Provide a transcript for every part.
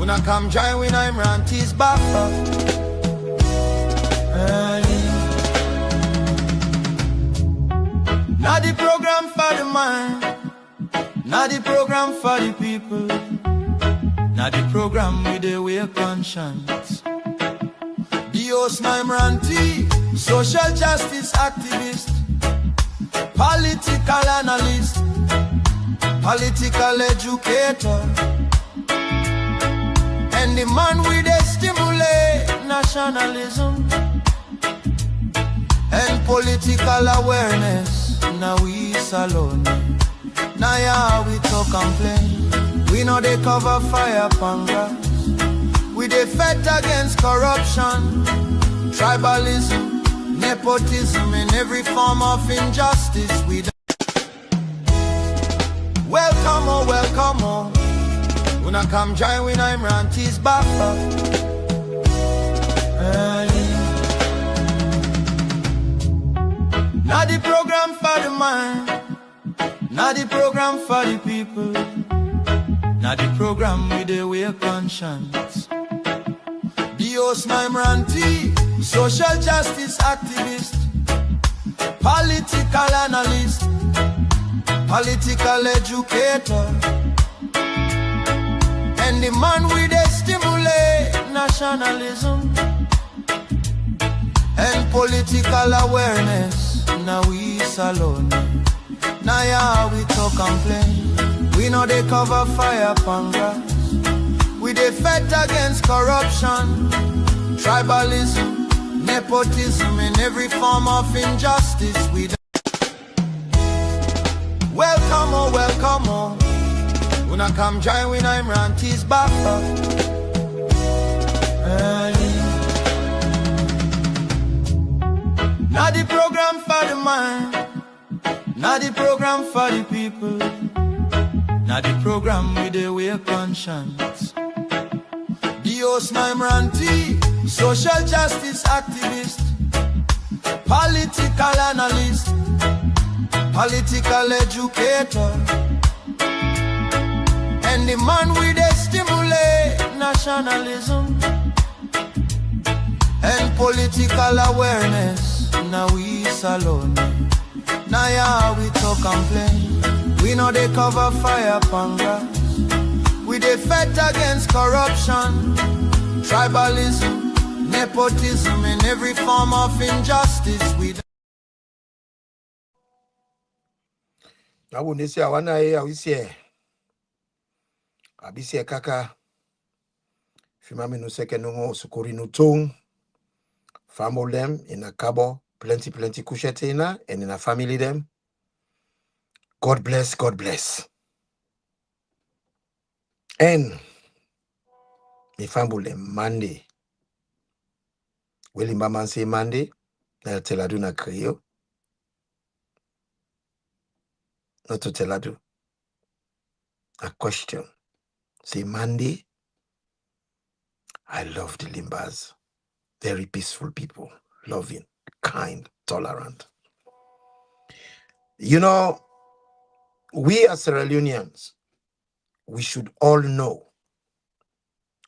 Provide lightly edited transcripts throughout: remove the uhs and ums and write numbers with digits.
When I come join when I'm ranties back up. Not the program for the mind, not the program for the people, not the program with the way conscience. The host I'm ranty, social justice activist, political analyst, political educator, and the man with the stimulate nationalism and political awareness. Now we salon, now yeah we talk complain. We know they cover fire pangas. We defend against corruption, tribalism, nepotism, and every form of injustice. We welcome, oh, welcome, oh. When I come join when I'm ranties back up. Not the program for the mind, not the program for the people, not the program with the way conscience. The host I'm ranty, social justice activist, political analyst, political educator, and the man with the stimulate nationalism and political awareness. Now we salon, now yeah we talk complain. We know they cover fire pangas. We defend against corruption, tribalism, nepotism, and every form of injustice. We welcome, oh, welcome, oh. When I come join when I'm ranties back up. Not the program for the mind, not the program for the people, not the program with the way conscience. The host I'm ranty, social justice activist, political analyst, political educator, and the man with the stimulate nationalism and political awareness. Now we salon, now yeah we talk complain. We know they cover fire pangas. We defend against corruption, tribalism, nepotism, and every form of injustice. We I wouldn't say I want to say Abisi kaka Fimami no second no sukuri no tongue. Family them in a cabo, plenty kushetina, and in a family them. God bless, God bless. And the family them Monday. Will Mama say Monday? I'll tell her do na creo. Not to tell her do. A question. Say Monday. I love the Limbas. Very peaceful people, loving, kind, tolerant. You know, we as Sierra Leoneans, we should all know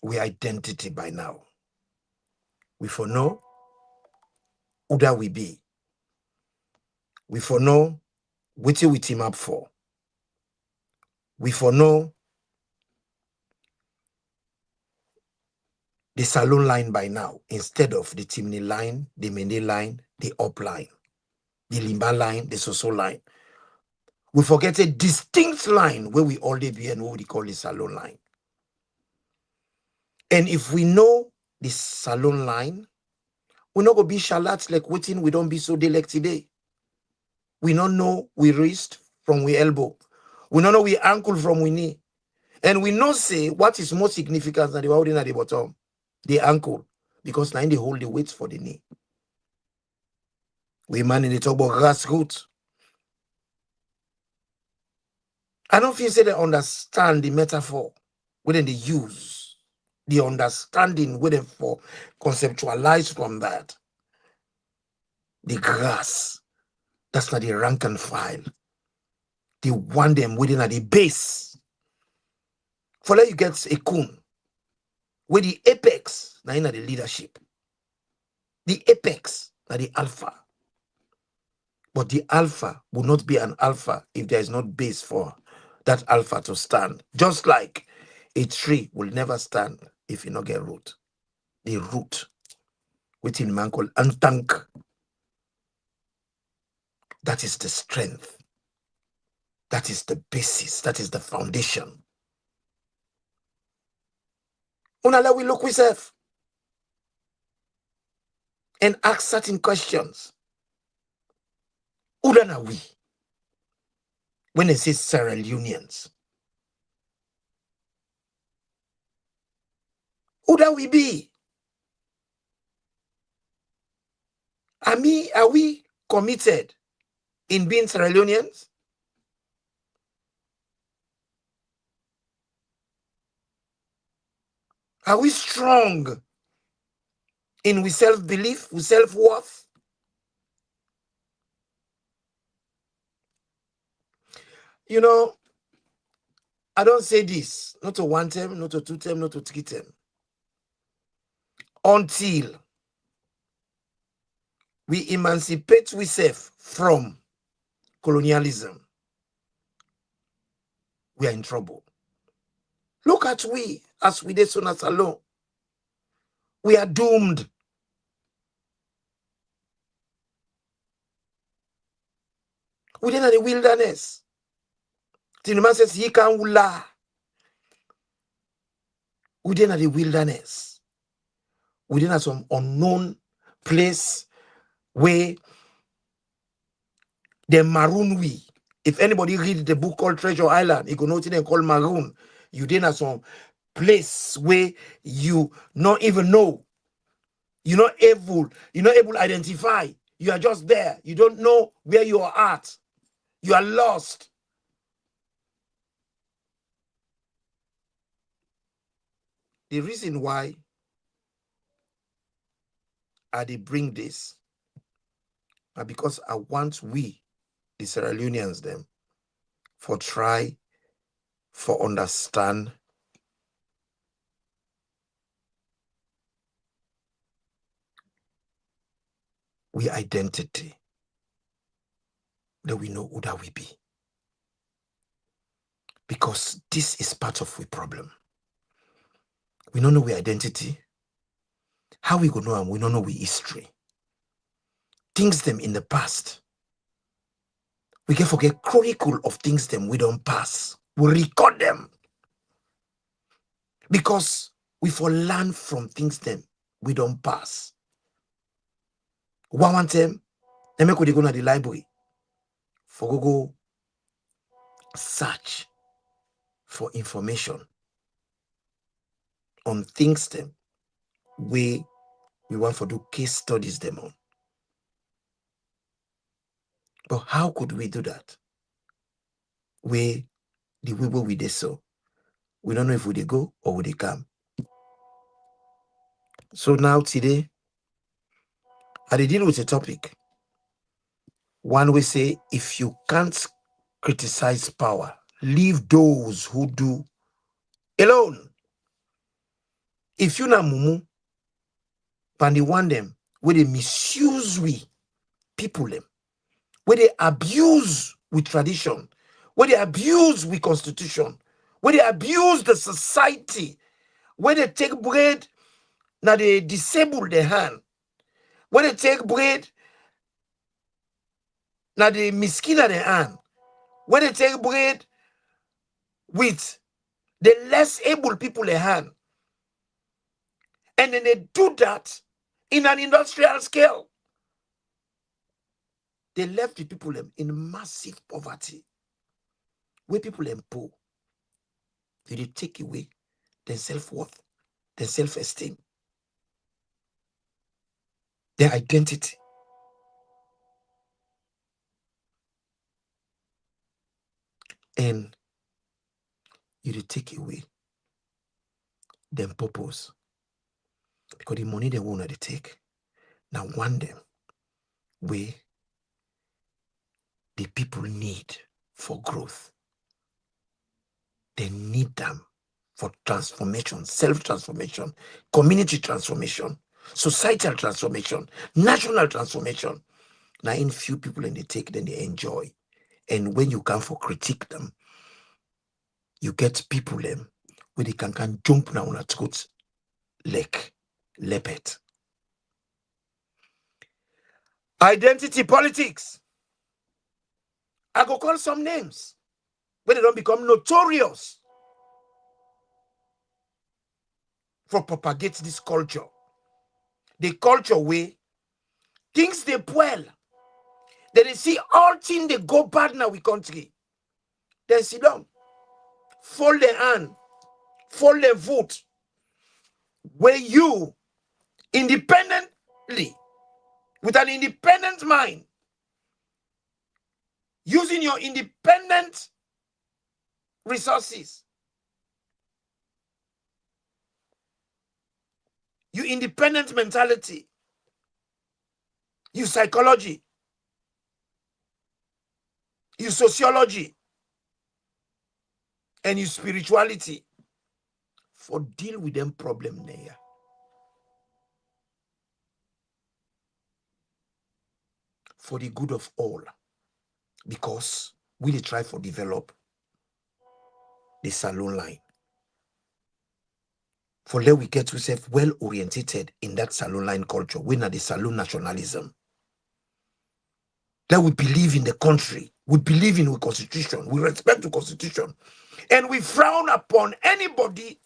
our identity by now. We for know who that we be. We for know what we team up for. We for know the salon line by now, instead of the Timney line, the Mende line, the up line, the Limba line, the Soso line. We forget a distinct line where we already be and what we call the salon line. And if we know the salon line, we not go be shalat like waiting, we don't be so delect today. We don't know we wrist from we elbow. We don't know we ankle from we knee. And we know say what is more significant than the holding at the bottom. The ankle, because now they hold the weight for the knee. We man in the talk about grassroots. I don't feel say they understand the metaphor within the use, the understanding within for conceptualize from that. The grass, that's not the rank and file. The one them within at the base. For that you get a coon. where the apex, now in the leadership. The apex, now the alpha. But the alpha will not be an alpha if there is not base for that alpha to stand. Just like a tree will never stand if you not get root. The root, which in man called antank, that is the strength. That is the basis. That is the foundation. Unala we look ourselves and ask certain questions. Who then are we? When they say Sierra Leoneans, who that we be? Are we committed in being Sierra Leoneans? Are we strong in we self-belief, we self-worth? You know, I don't say this, not to one term, not to two term, not to three term. Until we emancipate ourselves from colonialism, we are in trouble. Look at we, as we did Sonas alone. We are doomed. We in the wilderness. Tinuma says he can wula. We in the wilderness. We in some unknown place where they maroon we. If anybody read the book called Treasure Island, you can know it called maroon. You in some place where you not even know. You're not able to identify. You are just there. You don't know where you are at. You are lost. The reason why I did bring this are because I want we, the Sierra Leoneans, them, for try, for understand we identity, that we know who that we be. Because this is part of we problem. We don't know we identity. How we go know and we don't know we history. Things them in the past. We can forget chronicle of things them we don't pass. We record them. Because we for learn from things them we don't pass. One time, let me go to the library for go search for information on things them we want to do case studies them on. But how could we do that? The way we did so. We don't know if we they go or we they come. So now today, I dey deal with a topic. One we say, if you can't criticize power, leave those who do alone. If you na mumu, and they want them, where they misuse we people them, where they abuse with tradition, where they abuse with constitution, where they abuse the society, where they take bread, now they disable the hand, where they take bread, now they miskina the hand, where they take bread with the less able people in hand. And then they do that in an industrial scale. They left the people in massive poverty. Where people poor, they take away their self-worth, their self-esteem, their identity. And you take away their purpose. Because the money they want to take, now one them where the people need for growth. They need them for transformation, self-transformation, community transformation, societal transformation, national transformation. Now, in few people and they take, then they enjoy. And when you come for critique them, you get people them where they can jump now on a throat like leopard. Identity politics. I go call some names where they don't become notorious for propagate this culture. The culture where things they well. Then they see all things they go bad now with country. Then sit down, fold their hand, fold their vote. Where you independently, with an independent mind, using your independent resources, your independent mentality, your psychology, your sociology, and your spirituality for deal with them problem there. For the good of all. Because we dey try for develop the saloon line. For let we get ourselves well orientated in that saloon line culture. We not the saloon nationalism. That we believe in the country. We believe in the constitution. We respect the constitution. And we frown upon anybody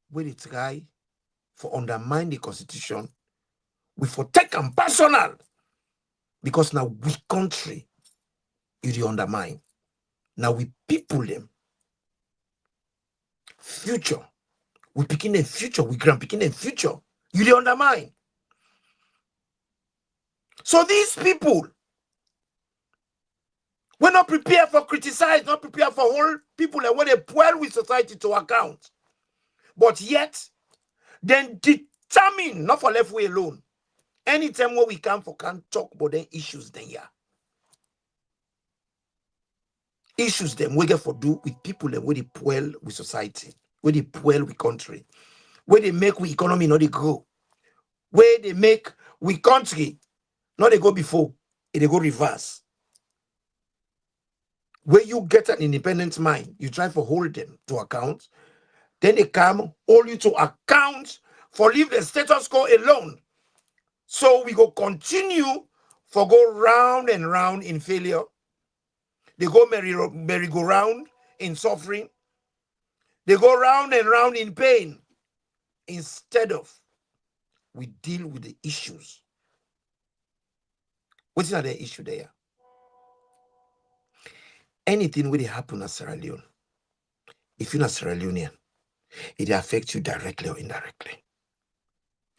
when they try for undermine the constitution. We for take them personal. Because now we country, you dey undermine. Now we people them. Future. We picking a future. We grand picking a future. You dey undermine. So these people, we're not prepared for criticize, not prepared for hold people and when they pull with society to account. But yet, then determine, not for left way alone. Anytime where we come for can't talk about them issues then yeah. Issues them we get for do with people and where they pull with society, where they pull with country, where they make we economy not they grow, where they make we country not they go before, they go reverse. Where you get an independent mind, you try for hold them to account, then they come hold you to account for leave the status quo alone. So we go continue for go round and round in failure. They go merry-go-round in suffering. They go round and round in pain. Instead of we deal with the issues. What's the issue there? Anything will happen at Sierra Leone. If you're not Sierra Leonean, it affects you directly or indirectly.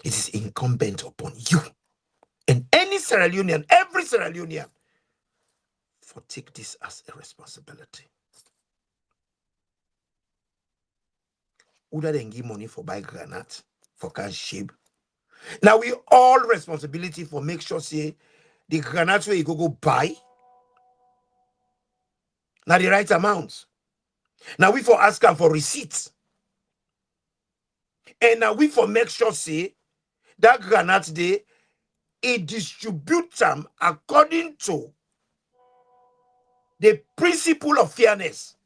It is incumbent upon you and any Sierra Leonean, every Sierra Leonean, for take this as a responsibility. Uda then give money for buy granite, for can shape. Now we all responsibility for make sure say the granite where you go buy. Now the right amount. Now we for ask them for receipts. And now we for make sure say that granite day it distributes them according to the principle of fairness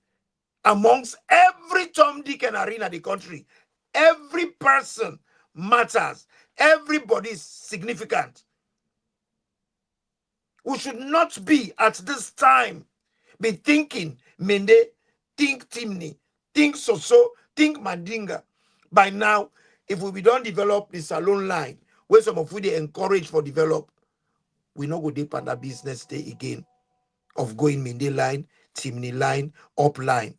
amongst every Tom, Dick, and Harry in the country. Every person matters. Everybody is significant. We should not be at this time be thinking Mende, think Timney, think Soso, think Mandinga. By now, if we don't develop the saloon line, where some of we they encourage for develop, we not go deep on that business day again of going Mende line, Timney line, up line.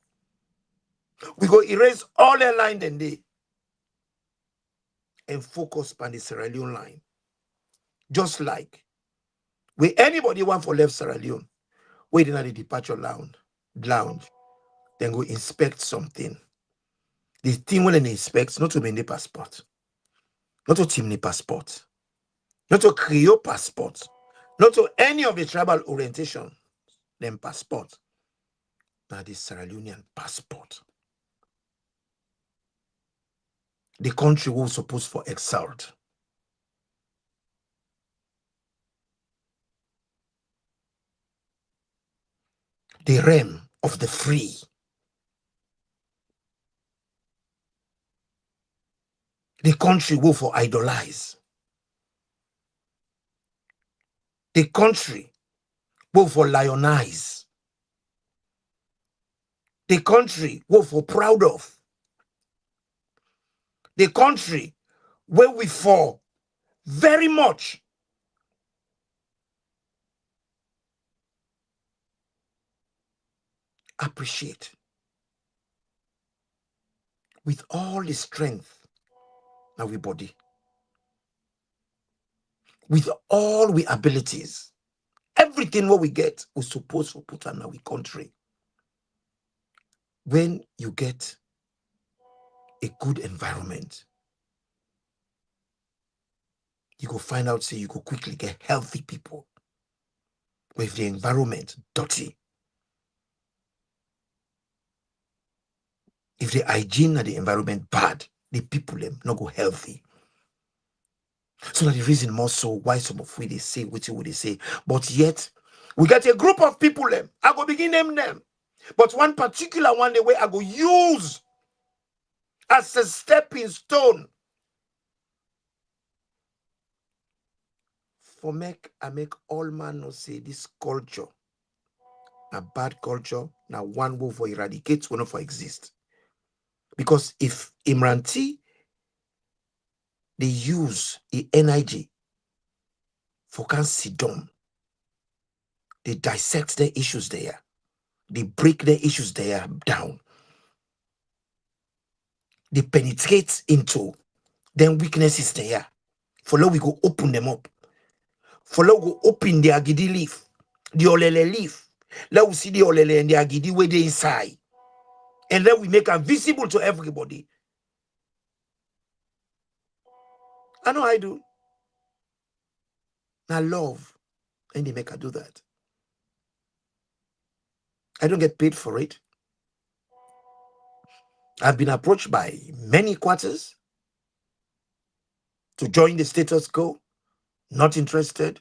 We go erase all their line then they and focus on the Sierra Leone line. Just like where anybody want for left Sierra Leone, waiting at the departure lounge, then go inspect something. The thing when they inspect, not to Mende passport, not to Timney passport, not to Creole passport, not to any of the tribal orientation, then passport. Now the Sierra Leonean passport. The country was supposed for excelled. The realm of the free. The country will for idolize. The country will for lionize. The country will for proud of. The country where we for very much appreciate with all the strength of our body, with all we abilities, everything what we get, we're supposed to put on our country. When you get a good environment, you go find out, say you go quickly get healthy people. But if the environment dirty, if the hygiene of the environment bad, the people them not go healthy. So that's the reason more so why some of we they say what they say. But yet, we got a group of people them. I go begin name them. But one particular one, the way I go use as a stepping stone for I make all man know say this culture, a bad culture, now one will for eradicate, one for exist. Because if Imranti they use the energy for can sit down, they dissect their issues there, they break their issues there down, they penetrate into them weaknesses there. For now we go open them up. For now we go open the agidi leaf, the olele leaf. Let we see the olele and the agidi where they inside. And then we make them visible to everybody. I know I do. I love, and they make her do that. I don't get paid for it. I've been approached by many quarters to join the status quo. Not interested.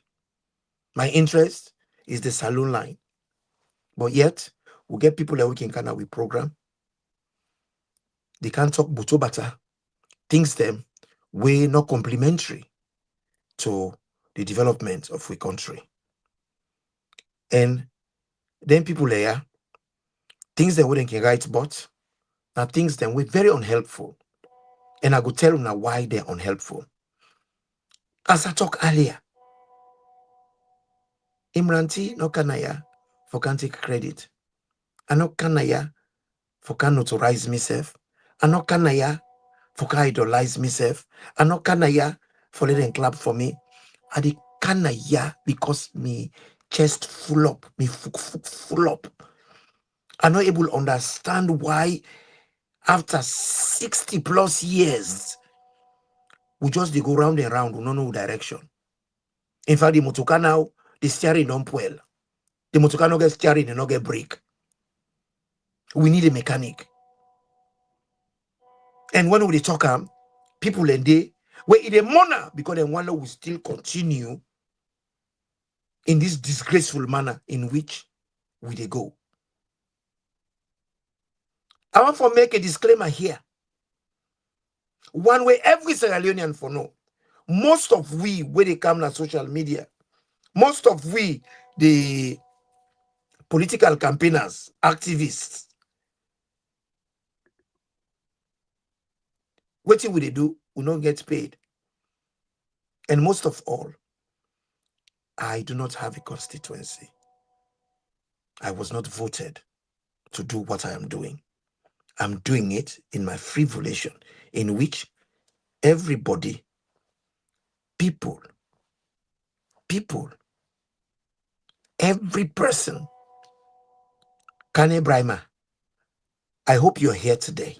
My interest is the saloon line. But yet, we get people that we can kind of we program. They can't talk butobata. Things them way not complementary to the development of we country. And then people there, things that we can write but now things that we very unhelpful. And I go tell them now why they're unhelpful. As I talked earlier, Imranti no kanaya for can take credit. I no kanaya for can notarize myself. I no kanaya for can idolize myself. I no kanaya for let them clap for me. I the kanaya because me chest full up, me full up. I'm not able to understand why after 60 plus years we just they go round and round, we don't know direction. In fact, the motoka now, the steering don't well. The motoka no get steering and no get brake. We need a mechanic. And when we talk people and they were in a manner because then one will still continue in this disgraceful manner in which we they go. I want to make a disclaimer here. One way every Sierra Leonean for know, most of we where they come on social media, most of we the political campaigners, activists, what will they do? We don't get paid. And most of all, I do not have a constituency. I was not voted to do what I am doing. I'm doing it in my free volition, in which everybody, people, every person, Kane Brahma, I hope you're here today.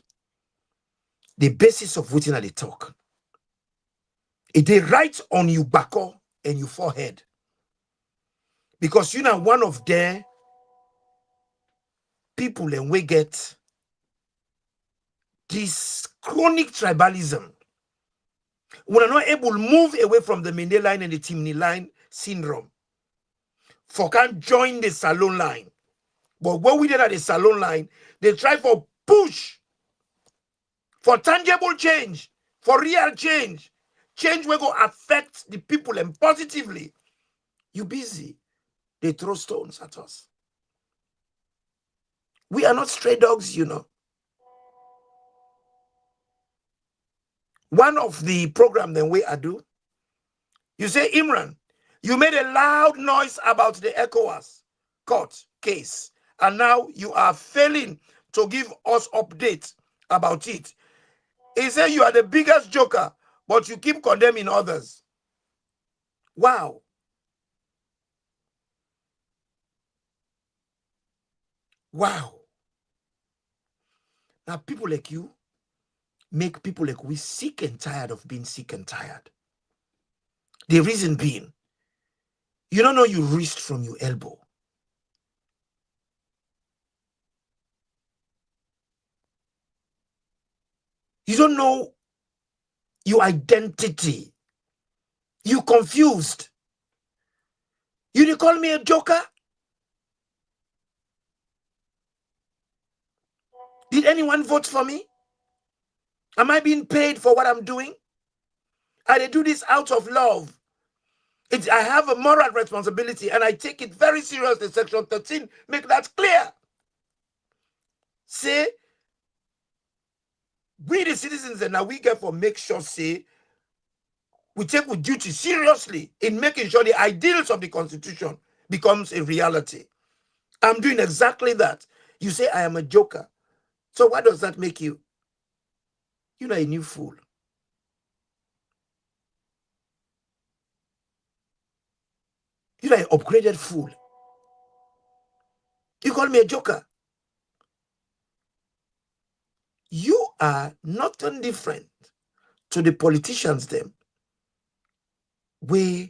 The basis of which they talk, it they write on you backo and your forehead. Because you know one of their people and we get this chronic tribalism. We are not able to move away from the Mende line and the Timney line syndrome. For can't join the Salon line. But what we did at the Salon line, they try for push for tangible change, for real change. Change will go affect the people and positively. You busy. They throw stones at us. We are not stray dogs, you know. One of the program then we do, you say, Imran, you made a loud noise about the ECOWAS court case, and now you are failing to give us updates about it. He said you are the biggest joker, but you keep condemning others. Wow. Wow. Now people like you make people like we sick and tired of being sick and tired. The reason being, you don't know you wrist from your elbow. You don't know your identity. You confused. You did call me a joker? Did anyone vote for me? Am I being paid for what I'm doing? I do this out of love. I have a moral responsibility and I take it very seriously. Section 13, make that clear. Say, we the citizens and now we get for make sure, say, we take with duty seriously in making sure the ideals of the Constitution becomes a reality. I'm doing exactly that. You say I am a joker. So what does that make you? You're not a new fool. You're an upgraded fool. You call me a joker. You are not indifferent to the politicians them where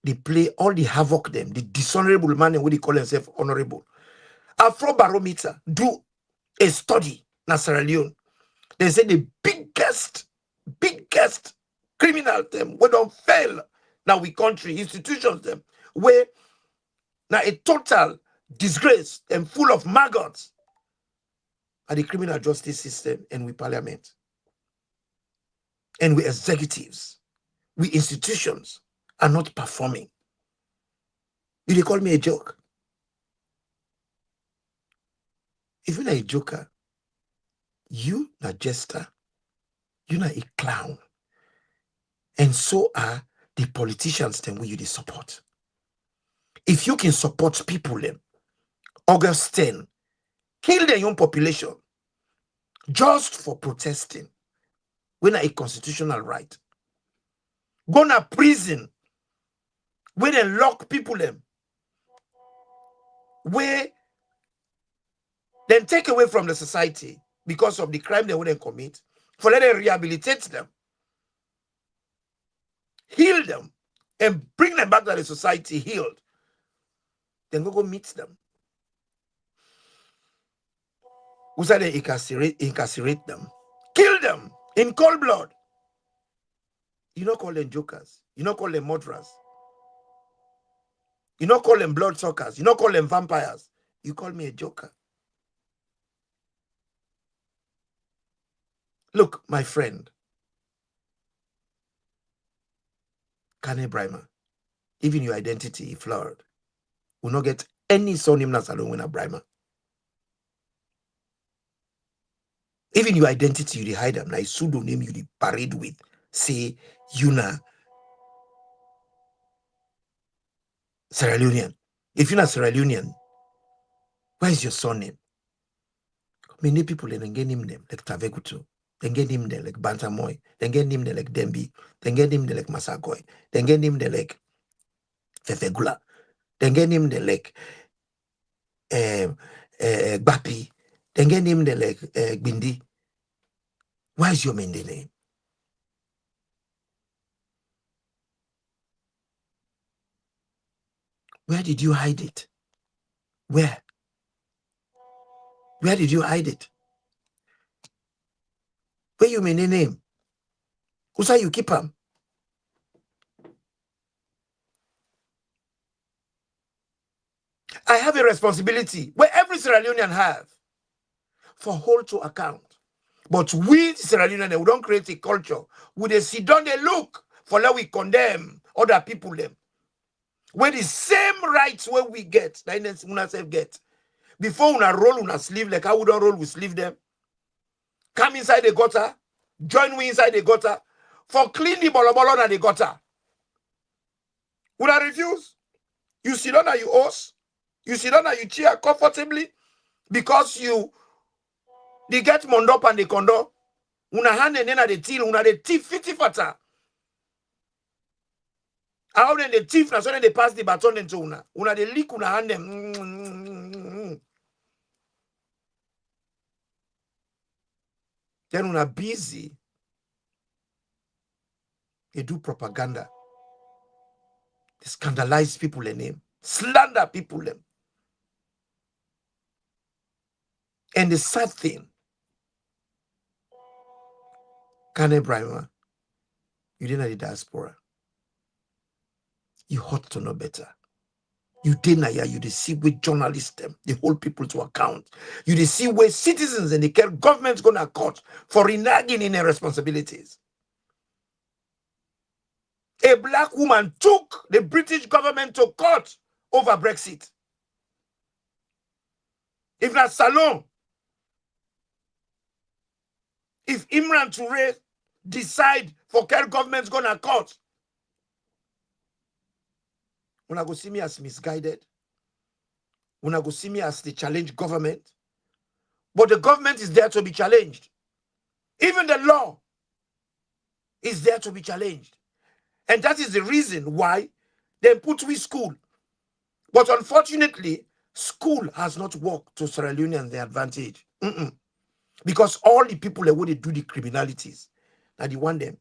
they play all the havoc them, the dishonorable man and what they call themselves honorable. Afrobarometer do a study in Sierra Leone. They say the biggest criminal them we don't fail now we country institutions them where now a total disgrace and full of maggots are the criminal justice system and we parliament and we executives, we institutions are not performing. You they call me a joke. If you're not a joker, you not jester, you're not a clown. And so are the politicians then will you the support. If you can support people then, August 10, kill the young population just for protesting when a constitutional right. Go to prison where they lock people them, where then take away from the society because of the crime they wouldn't commit, for let them rehabilitate them, heal them, and bring them back to the society healed. Then go meet them. Who said they incarcerate them, kill them in cold blood. You don't call them jokers. You don't call them murderers. You don't call them bloodsuckers. You don't call them vampires. You call me a joker. Look, my friend, Kane Brimer, even your identity flawed, will not get any surname that's alone when a Brimer. Even your identity, you hide them. Like pseudonym you parade with. Say, you na Sierra Leonean. If you're not Sierra Leonean, where is your surname? Many people then get him them like Tavegutu. Then get him there like Bantamoy. Then get him there like Dembi. Then get him there like Masakoy. Then get him there like Fefegula. Then get him there like Bapi. Then get him there like Bindi. Why is your main name? Where did you hide it? Where? Where did you hide it? Where you mean name? Who's how you keep them? I have a responsibility where every Sierra Leonean have for hold to account. But we Sierra Leonean, we don't create a culture. We they sit down, they look for let we condemn other people them. When the same rights where we get, that una self get. Before una roll una sleeve, like how we don't roll, we sleeve them. Come inside the gutter, join we inside the gutter, for clean the bolobolo na the gutter. Would I refuse? You sit down and you horse, you sit down and you cheer comfortably because you they get mondop and they condo. Una hand and then at the till, una the thief fiti fata. How then the thief na so then they pass the baton into una. Una the lick una hand them. Then una busy. They do propaganda. They scandalize people in name. Slander people them. And the sad thing, Kane Brahma, you didn't know the diaspora. You ought to know better. You didn't know, you see with journalists them, they hold people to account. You see where citizens and the government's gonna court for reneging in their responsibilities. A black woman took the British government to court over Brexit. If not Salon, if Imran Toure decide for Kerr government's gonna court, when I go see me as misguided, when I go see me as the challenged government, but the government is there to be challenged. Even the law is there to be challenged. And that is the reason why they put we school. But unfortunately, school has not worked to Sierra Leoneans the advantage. Because all the people that would do the criminalities, now they want them,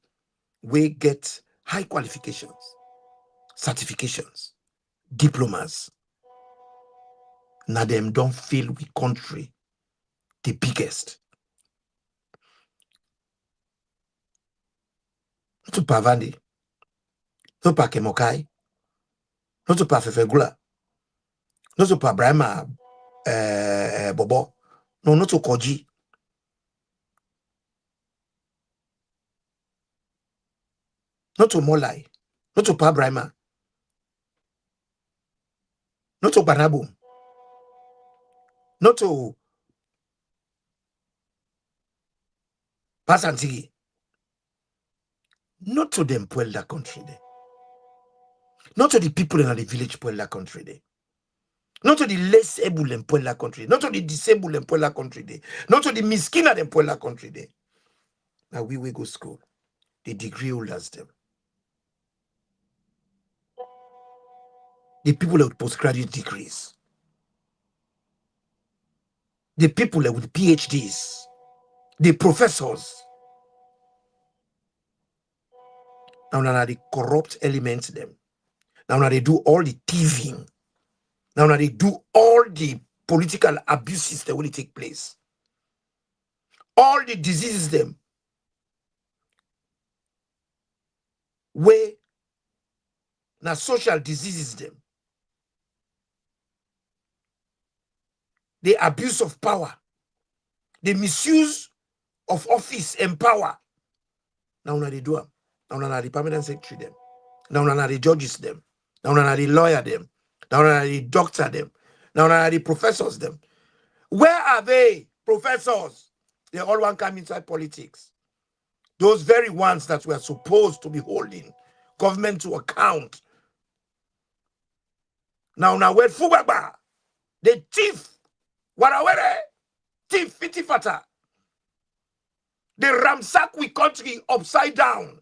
we get high qualifications, certifications, diplomas. Now them don't feel we country the biggest. To Pavandi, no pa Kemokai, no to pa Fefegula, no to pa Brahma Bobo, no, not to Koji. Not to Molai, not to Pa Brahma, not to Banabum, not to Pasantigi, not to them Puelda country there. Not to the people in the village Puelda country there. Not to the less able in Puelda country, not to the disabled in Puelda country there. Not to the miskina in Puelda country there. Now we will go school. The degree holders them. The people with postgraduate degrees. The people with PhDs. The professors. Now the corrupt elements them. Now they do all the thieving. Now they do all the political abuses that will take place. All the diseases them. Where now social diseases them. The abuse of power. The misuse of office and power. Now they do them. Now the permanent secretary them. Now the judges them. Now the lawyer them. Now the doctor them. Now the professors them. Where are they, professors? They all want to come inside politics. Those very ones that were supposed to be holding government to account. Now where Fubaba, the thief, Warawere, thief Fitifata, they ransack we country upside down.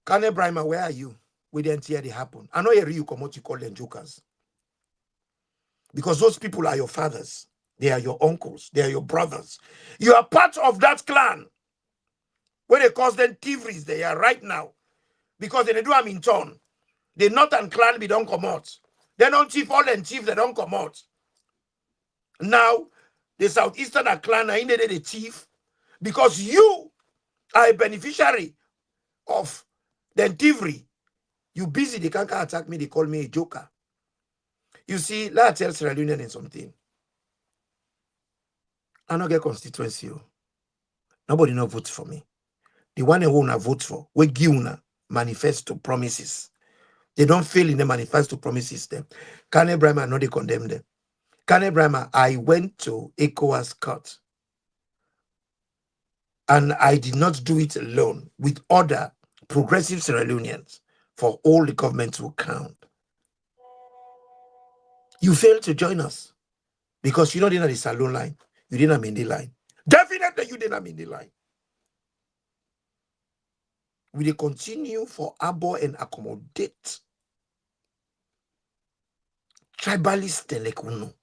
Kane Brahma, where are you? We didn't hear it happen. I know you come out, you call them jokers. Because those people are your fathers. They are your uncles. They are your brothers. You are part of that clan. When they cause them thieveries, they are right now. Because they do them in turn. The Northern clan, they don't come out. They don't thief all and thief, they don't come out. Now, the Southeastern are clan are in the chief because you are a beneficiary of the thievery. You busy, they can't attack me, they call me a joker. You see, let's tell Sierra Leonean in something. I don't get constituency. Nobody no votes for me. The one who na vote for, we give una manifesto promises. They don't fail in the manifesto promises them. Kane Brahma, no, they condemn them. Kane Brahma, I went to ECOWAS court. And I did not do it alone with other progressive Sierra Leoneans for all the government to count. You failed to join us because you didn't have the salon line. You didn't have the line. Definitely you didn't have the line. We will continue for abor and accommodate tribalist telekuno.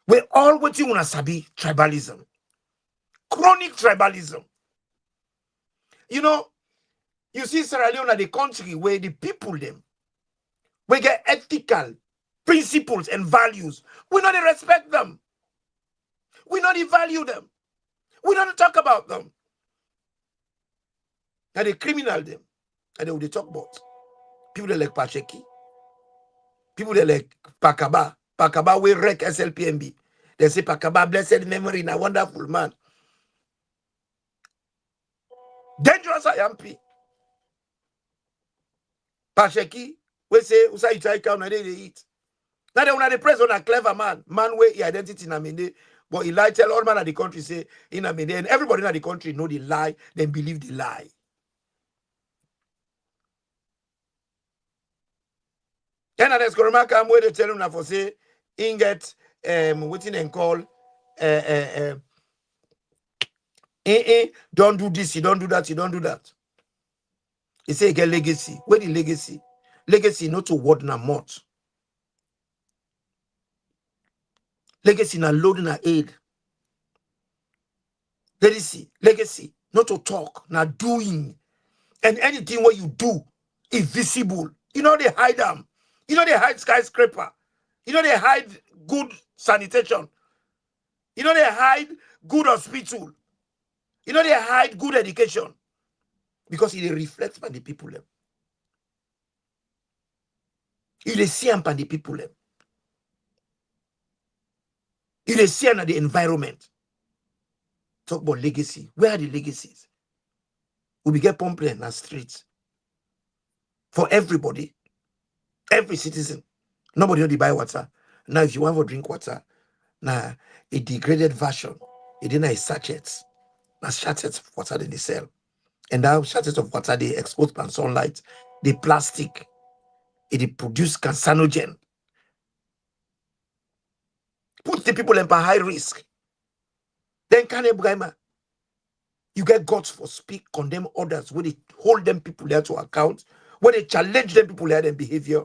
We're all waiting on sabi tribalism. Chronic tribalism. You know, you see Sierra Leone, the country where the people them, we get ethical principles and values. We not respect them. We not value them. We don't talk about them. And they criminal them. And they will talk about people that like Pacheki. People that like Pakaba. Pakaba will wreck SLPMB. They say Pakaba, blessed memory, a wonderful man. Dangerous IMP. Pacheki, we say, Usa you try count and they eat. Now they want to press on a clever man. Man where he identity in Aminde. But he lie, tell all man of the country say in Aminde. And everybody in the country know the lie, then believe the lie. And there's Koromaka where they tell him now for say, inget waiting and call don't do this, you don't do that, you don't do that. He say get legacy. Where the legacy? Legacy not to word na mouth. Legacy na load na aid. Legacy, not to talk, na doing. And anything what you do is visible. You know they hide them. You know they hide skyscraper. You know they hide good sanitation. You know they hide good hospital. You know they hide good education. Because it reflects by the people. You see by the people. You see on the environment. Talk about legacy. Where are the legacies? We get pumping in the streets. For everybody. Every citizen. Nobody only buy water. Now if you want to drink water, now a degraded version, it didn't have sachets. Now sachets of water they sell. And now sachets of water they expose by sunlight. The plastic, it produce carcinogen. Put the people in high risk. Then you get guts for speak, condemn others, when they hold them people there to account, when they challenge them people there, their behavior.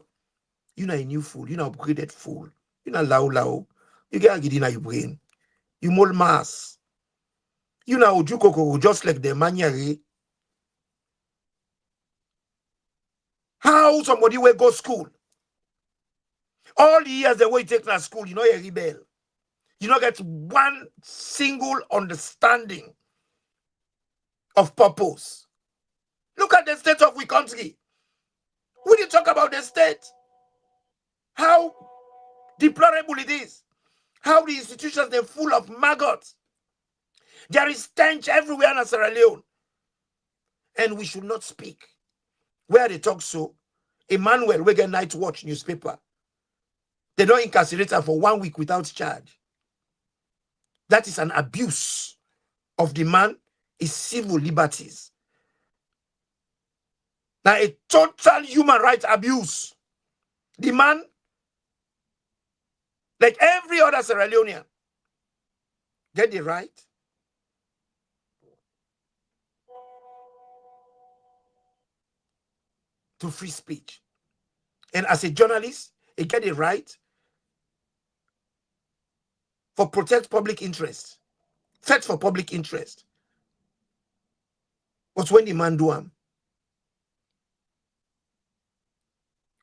You're not a new fool, you're not upgraded fool, you're not lao. You get agidi in your brain. You mol mass. You know Ojukoko just like the Manyari. How somebody will go school? All the years the way you take to school, you know you're a rebel. You don't get one single understanding of purpose. Look at the state of we country. We didn't talk about the state. How deplorable it is. How the institutions are full of maggots. There is stench everywhere in Sierra Leone. And we should not speak. Where they talk so, Emmanuel, we get Night Watch newspaper. They don't incarcerate her for 1 week without charge. That is an abuse of the man, his civil liberties. Now, a total human rights abuse. The man, like every other Sierra Leonean, get the right to free speech. And as a journalist, he get the right for protect public interest. Fight for public interest. But when the man do them,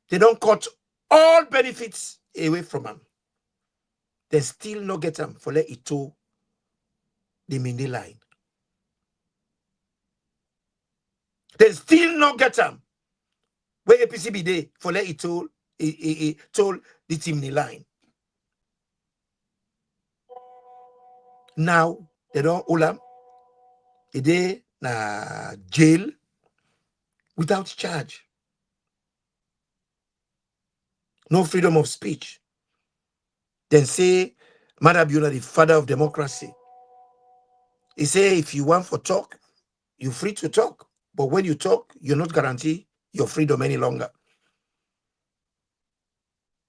they don't cut all benefits away from him. They still not get him for let it to the Mindy line. They still not get him where APC be there for let it told the Timney line. Now they don't hold him. They na jail without charge. No freedom of speech. Then say Madabiola, the father of democracy. He say if you want for talk, you're free to talk. But when you talk, you're not guaranteed your freedom any longer.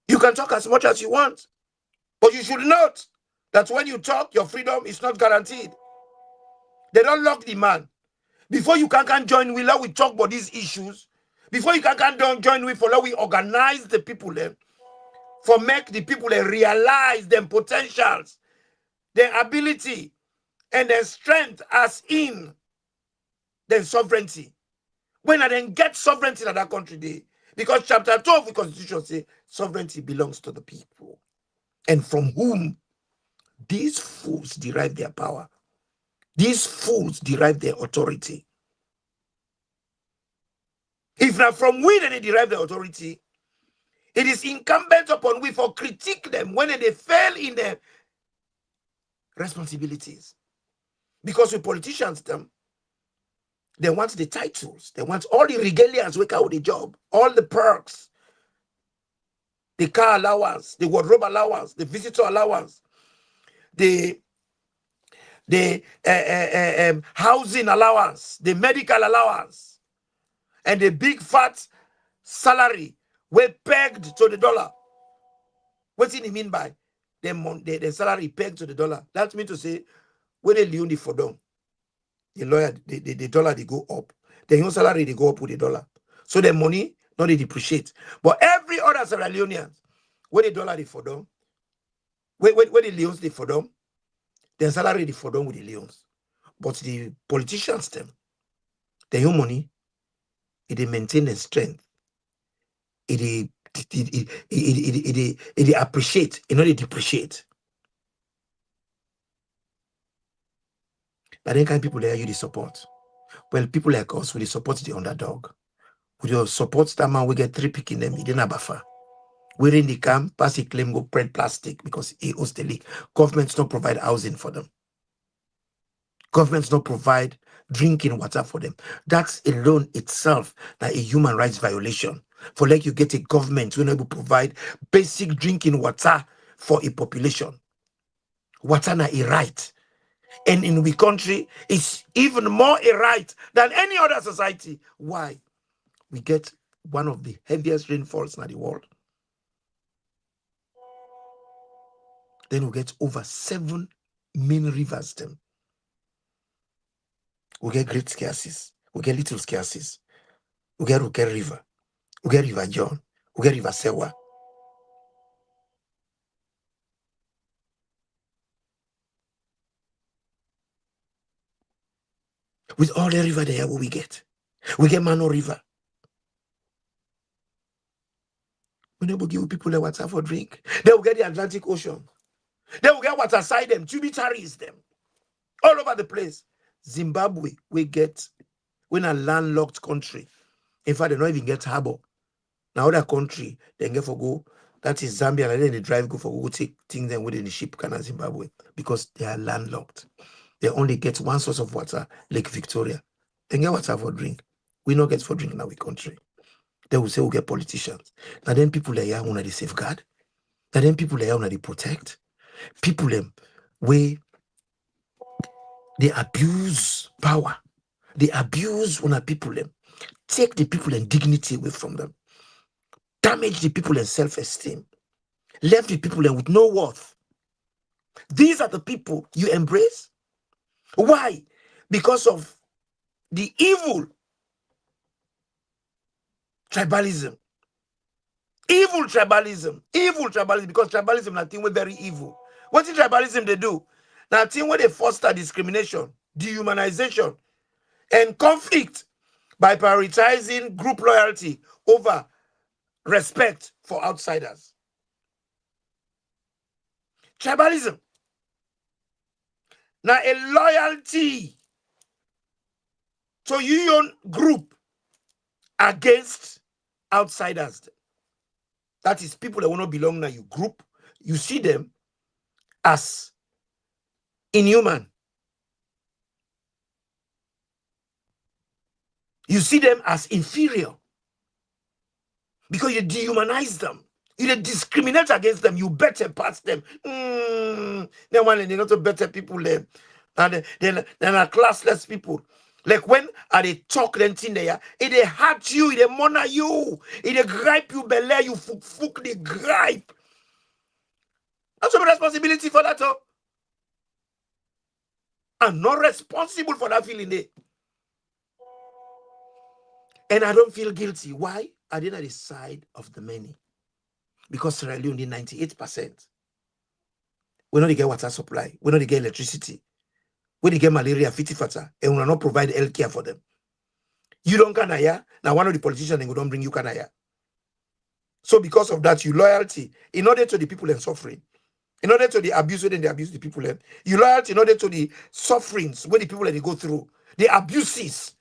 You can talk as much as you want, but you should note that when you talk, your freedom is not guaranteed. They don't lock the man. Before you can join, we talk about these issues. Before you can join, we follow, we organize the people then for make the people realize their potentials, their ability, and their strength as in their sovereignty. When I then get sovereignty in that country, because chapter 12 of the Constitution say sovereignty belongs to the people, and from whom these fools derive their power. These fools derive their authority. If not from we that they derive their authority, it is incumbent upon we for critique them when they fail in their responsibilities. Because with politicians, they want the titles, they want all the regalias we out the job, all the perks, the car allowance, the wardrobe allowance, the visitor allowance, the housing allowance, the medical allowance, and the big fat salary were pegged to the dollar. What do you mean by the salary pegged to the dollar? That means to say when they leave for them, the lawyer, the dollar they go up. The your salary they go up with the dollar. So the money not they depreciate. But every other Sierra Leonean, when the dollar they for them, when the leons they for them, their salary they for them with the leons. But the politicians them, their own money, they maintain their strength. It appreciate, you know, they depreciate. But then kind of people there you the support. Well, people like us, we support the underdog. We support that man, we get 3 picking them, he didn't buffer. We're in the camp, pass a claim, go print plastic because he owes the league. Governments don't provide housing for them. Governments don't provide drinking water for them. That's alone itself that a human rights violation. For like you get a government who able to provide basic drinking water for a population. Water na a right. And in we country, it's even more a right than any other society. Why? We get one of the heaviest rainfalls in the world. Then we get over 7 main rivers. Them. We get great scarces. We get little scarces. We get River. We get River John. We get River Sewa. With all the river there, what we get Mano River. We never give people the water for drink. They will get the Atlantic Ocean. They will get water side them, tributaries them. All over the place. Zimbabwe, we get, when a landlocked country. In fact, they don't even get harbor. Now other country, they get for go. That is Zambia, and then they drive go for go take things them within the ship can Zimbabwe because they are landlocked. They only get one source of water, Lake Victoria. They get water for drink. We not get for drink in our country. They will say we get politicians. Now then people are here want to safeguard. Now then people are here want to protect. People them where they abuse power. They abuse one of people them. Take the people and dignity away from them. Damage the people and self-esteem. Left the people with no worth. These are the people you embrace. Why? Because of the evil tribalism. Evil tribalism, because tribalism is nothing very evil. What is tribalism they do? Nothing where they foster discrimination, dehumanization, and conflict by prioritizing group loyalty over respect for outsiders. Tribalism. Now a loyalty to your own group against outsiders. That is people that will not belong to your group. You see them as inhuman. You see them as inferior because you dehumanize them. You discriminate against them. You better pass them. They want to not better people them, and then are classless people. Like when they talk them thing there, it hurt you, it monitor you, it gripe you, belay you, fuck the gripe. That's your responsibility for that. I'm not responsible for that feeling there. And I don't feel guilty. Why? I did at the side of the many. Because Sierra Leone, 98%. We don't get water supply. We don't get electricity. We don't get malaria, fata, and we will not provide health care for them. You don't kanaya. Now one of the politicians they don't bring you kanaya. So because of that, you loyalty in order to the people and suffering. In order to the abuse when they abuse the people, you loyalty in order to the sufferings when the people they go through, the abuses,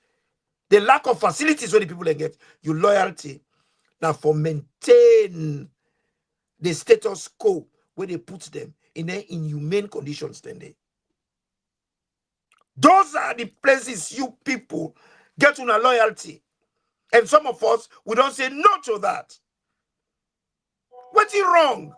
the lack of facilities when the people they get, you loyalty. Now for maintain the status quo where they put them in their inhumane conditions then they. Those are the places you people get on a loyalty. And some of us, we don't say no to that. What's wrong?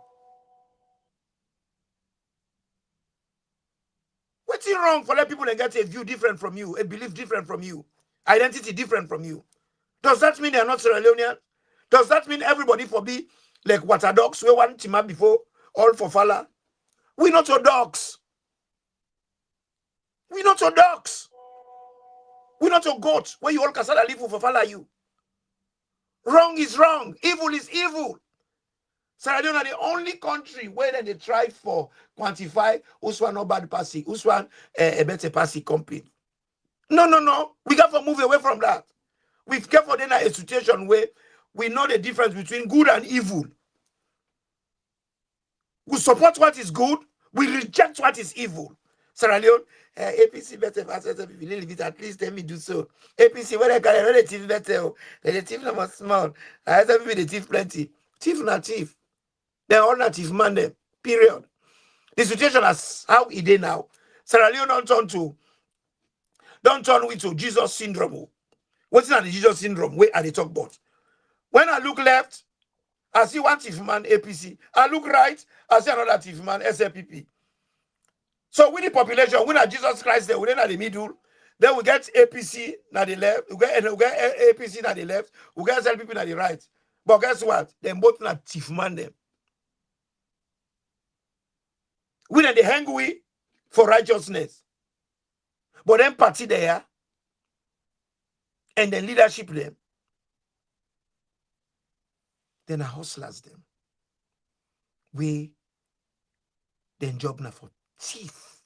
What's wrong for let people get a view different from you, a belief different from you, identity different from you? Does that mean they are not Sierra Leonean? Does that mean everybody for be like water dogs? We want Tima before, all for Fala? We're not your dogs. We're not your dogs. We're not your goats. Where you all casala live for Fala you. Wrong is wrong. Evil is evil. Sierra Leone are the only country where they try for quantify who's one not bad passing, who's one a better passing company. No. We got to move away from that. We've got for then a situation where we know the difference between good and evil. We support what is good, we reject what is evil. Sierra Leone, APC better pass it at least let me do so. APC, when I can relative better, the thief number small. I have to be the thief plenty. Thief not thief. They're all native man them. Period. The situation is how it is now. Sierra Leone don't turn with to Jesus syndrome. What's not the Jesus syndrome? Where are they talk about? When I look left, I see one thief man, APC. I look right, I see another thief man, SLPP. So with the population, when are Jesus Christ there, we're in the middle, then we get APC na the left, we get APC na the left, we get SLPP na the right. But guess what? Them both not thief man them. We they hang we for righteousness. But then party there and then leadership them. Then I hustlers them. We then job now for thief,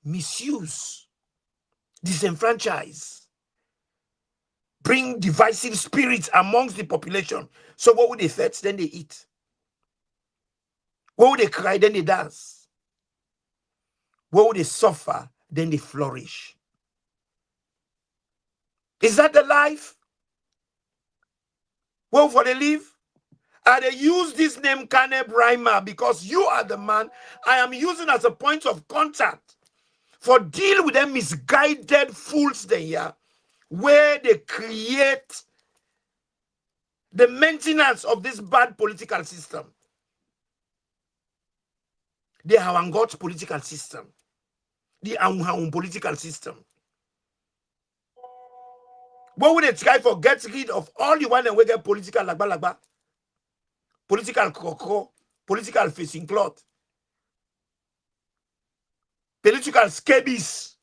misuse, disenfranchise, bring divisive spirits amongst the population. So what would they fetch? Then they eat. What would they cry? Then they dance. What would they suffer? Then they flourish. Is that the life? Well, for they live? And they use this name Kane Brahma because you are the man I am using as a point of contact for deal with them misguided fools there, where they create the maintenance of this bad political system. The Hawangot political system. The Aung political system. What would they try for get rid of all the one and we get political lagba, political cocoa, political facing cloth, political scabies?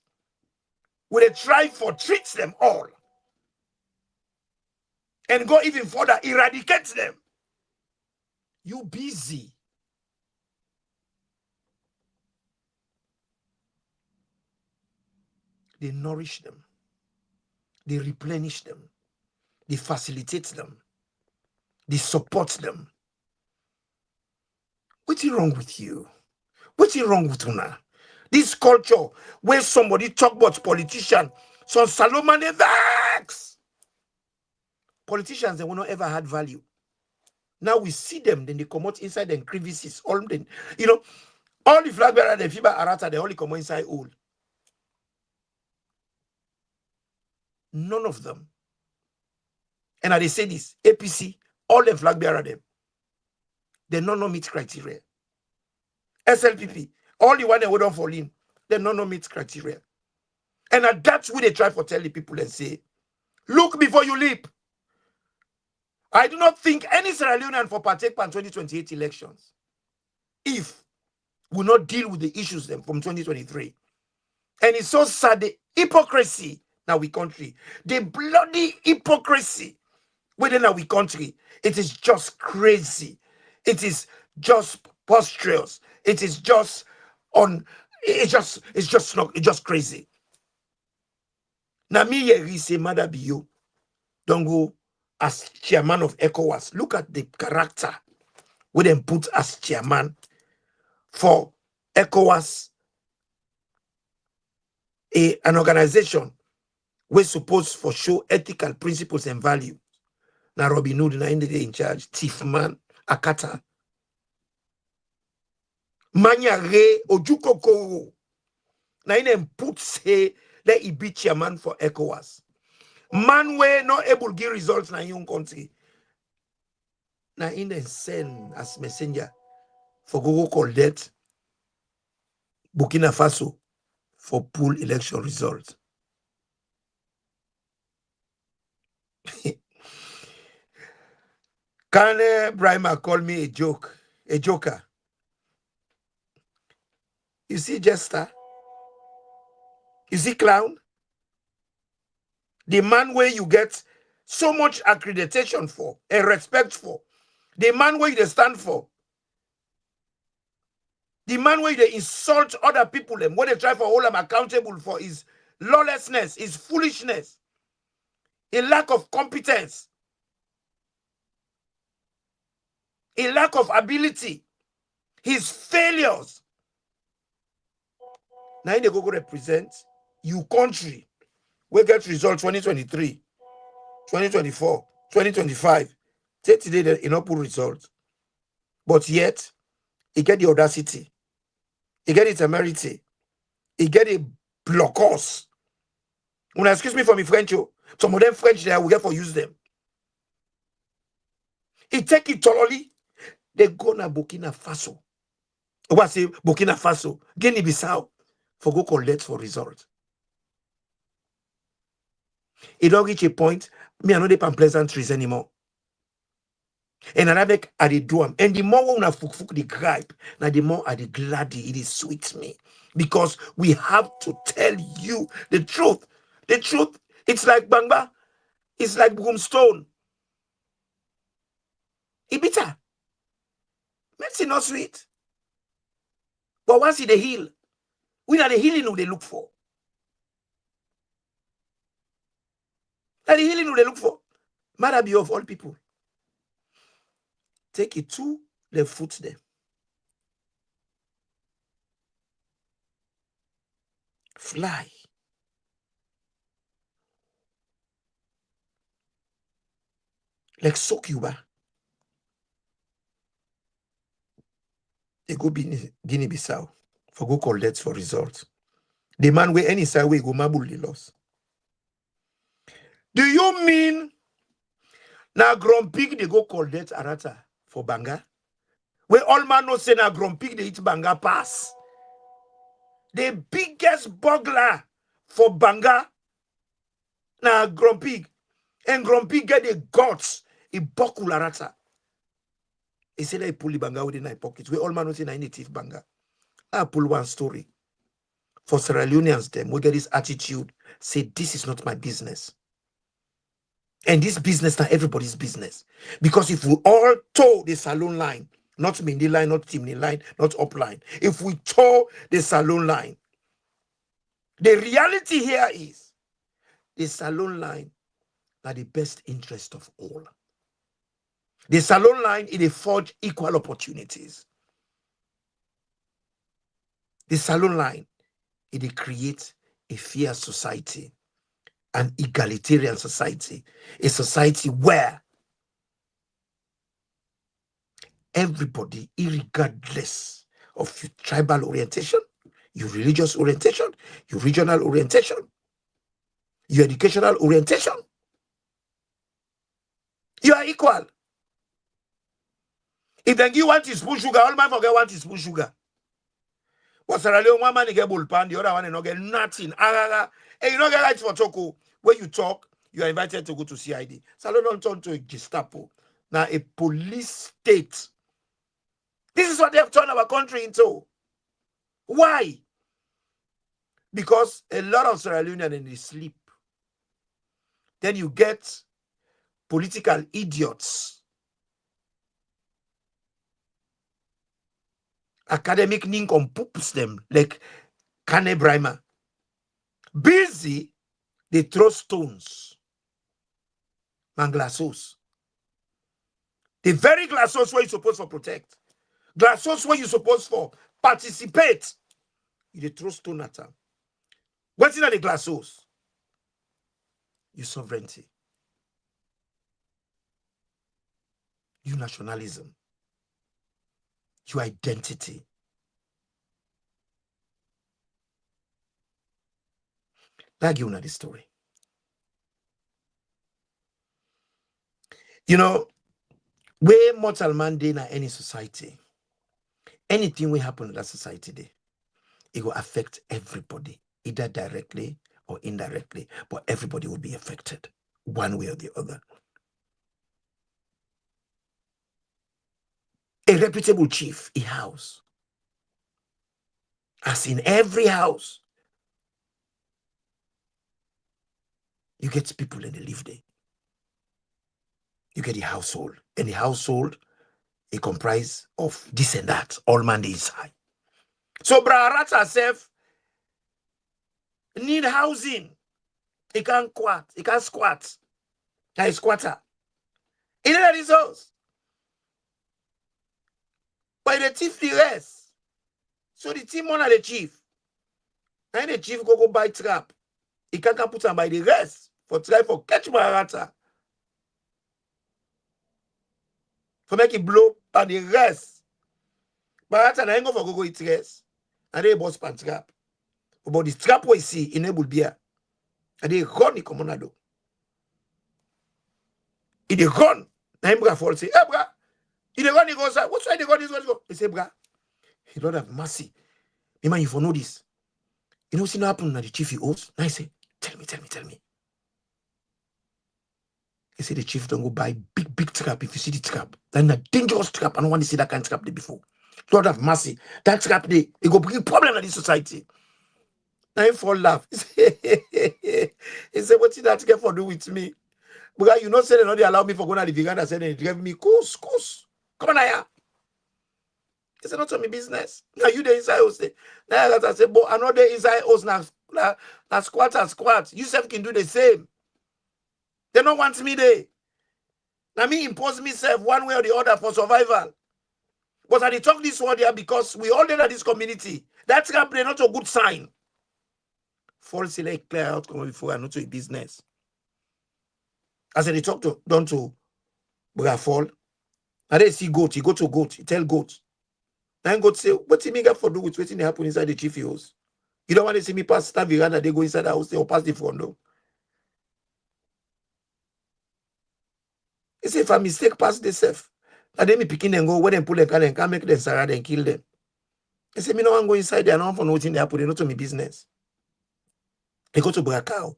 Would they try for treat them all and go even further, eradicate them? You busy. They nourish them. They replenish them. They facilitate them. They support them. What's wrong with you? What's wrong with una? This culture where somebody talk about politician, so Salomon vex. Politicians, they will not ever had value. Now we see them, then they come out inside them crevices. All them, all the flag bearer, the FIBA Arata, they only come out inside all. None of them. And they say this, APC, all the flag bearer them, they not meet criteria. SLPP, all the one they would not fall in, they not meet criteria. And that's what they try to tell the people and say, look before you leap. I do not think any Sierra Leonean for partake in 2028 elections if we not deal with the issues them from 2023. And it's so sad, the hypocrisy now we country, the bloody hypocrisy within our country. It is just crazy. It is just preposterous. It is just it's just crazy. Now me here say Mother Bio don't go as chairman of ECOWAS. Look at the character we then put as chairman for ECOWAS, an organization we're supposed for show ethical principles and value. Now Robin Hood na in charge, thief man, akata. Manyare Ojukoko. Na in put say let he be chairman for ECOWAS. Man we not able to give results na your country. Na in then send as messenger for Google call that Burkina Faso for pool election results. Can Brima call me a joker? You see jester? You see clown? The man where you get so much accreditation for and respect for. The man where you stand for. The man where they insult other people and what they try for hold them accountable for is lawlessness, is foolishness, a lack of competence, a lack of ability, his failures. Now they go represent you country. We get results 2023, 2024, 2025. Take today the inaugural results. But yet, he get the audacity. He get the temerity. He get a blockers. When excuse me for me French, some of them French there we get for use them. He take it thoroughly. They go na Burkina Faso. What say Burkina Faso, Guinea-Bissau, for go collect for result. It don't reach a point, me I know they pan pleasantries anymore. And I make at the do and the more when I fuk the gripe, now the more I the gladdy, it is sweet me. Because we have to tell you the truth. The truth, it's like bangba, it's like broomstone. It bitter. Medicine not sweet. But once it the heal, we are the healing who they look for. That the healing who they look for. Mother be of all people. Take it to the foot there. Fly. Like Sokuba. They go Guinea-Bissau for go collect for results. The man where any side way go mabul the loss. Do you mean now Grumpig they go collect Arata for Banga? Where all man no say now Grumpig they eat Banga pass. The biggest burglar for Banga now Grumpig. And Grumpig get the guts. He buckle Arata. He said he pull the Banga within my pockets. We all man no say na native Banga. I pull one story. For Sierra Leoneans, them we get this attitude, say this is not my business. And this business not everybody's business. Because if we all toe the salon line, not Mindy line, not Timney line, not up line. If we toe the salon line, the reality here is the salon line are the best interest of all. The salon line is a forge equal opportunities. The salon line, it creates a fair society, an egalitarian society, a society where everybody, regardless of your tribal orientation, your religious orientation, your regional orientation, your educational orientation, you are equal. If they give 1 teaspoon sugar, all man forget 1 teaspoon sugar. But Sierra Leone, one man get bullpan, the other one not get nothing. And you don't get right for choco. When you talk, you are invited to go to CID. Salon don't turn to a Gestapo. Now a police state. This is what they have turned our country into. Why? Because a lot of Sierra Leoneans they sleep. Then you get political idiots, academic nincompoops them like Kane Brimer. Busy, they throw stones and glasses. The very glasses where you're supposed to protect, glasses where you're supposed to participate, you throw stone at them. What's in the glasses? Your sovereignty, your nationalism, your identity. That give you the story. You know, where mortal man in any society, anything will happen in that society there, it will affect everybody, either directly or indirectly, but everybody will be affected one way or the other. A reputable chief, a house, as in every house, you get people and they live there. You get the household, and the household, it comprises of this and that, all man they inside. So Brarat herself need housing. He can't squat. He can't squat. He squatter. He need his house. But the chief the rest. So the team on the chief. And the chief go buy trap. He can't put on by the rest for try for catch Barata. For make it blow by the rest. Barata na go for go eat rest. And they boss pan trap. But the trap we see enable beer. And they run the commonado. If they run, na him bra fall say, hey bra. If they run, he goes, what's why they run this one? He say, bra, he don't have mercy. Me man, you for know this. You know, see what happened to the chief he owes? Now I say, tell me. He said the chief don't go buy big trap if you see the trap. Then a dangerous trap. I don't want to see that kind of trap there before. Lord have mercy. That trap there, it go bring problem in this society. Now he fall laugh. He said, what did that get for do with me? Because you know, say they not they allow me for going to the vegan, said they drive me, course. Come on here. He said, not to me business. Now you the inside house. Now I said, but another inside house now squat. You self can do the same. They don't want me there. Now me impose myself one way or the other for survival. But I talk this word here because we all in this community. That's not a good sign. False like clear out before I know to a business. As they talk to don't to Bra Fall. And they see goat, he go to goat, he tell goat. Then goat say, what you got for do with waiting happen inside the chief house? You don't want to see me pass that veranda, they go inside the house, they will pass the front door. He say, if I mistake pass the self, and then me picking and go, when they pull the car and can make them sarad and kill them. He say, me no one go inside there, I don't for nothing they happen, they not to me business. They go to Brakau.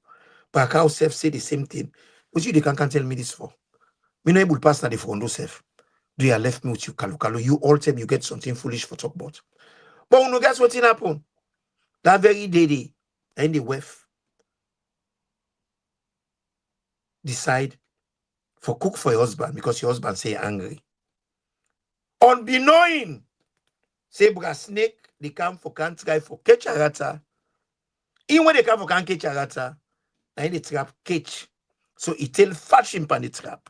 Brakau self say the same thing. But you they can't tell me this for. Me no able to pass na the front door self. Do you left me with you, Kalu? You all time you get something foolish for talk about. But when you guess what happened? That very day, and the wife decide for cook for your husband because your husband say angry. Unbeknown, say bra snake, they come for can't try for catch a rata. Even when they come for can't catch a rata, now the trap catch. So he tell fetch him on the trap.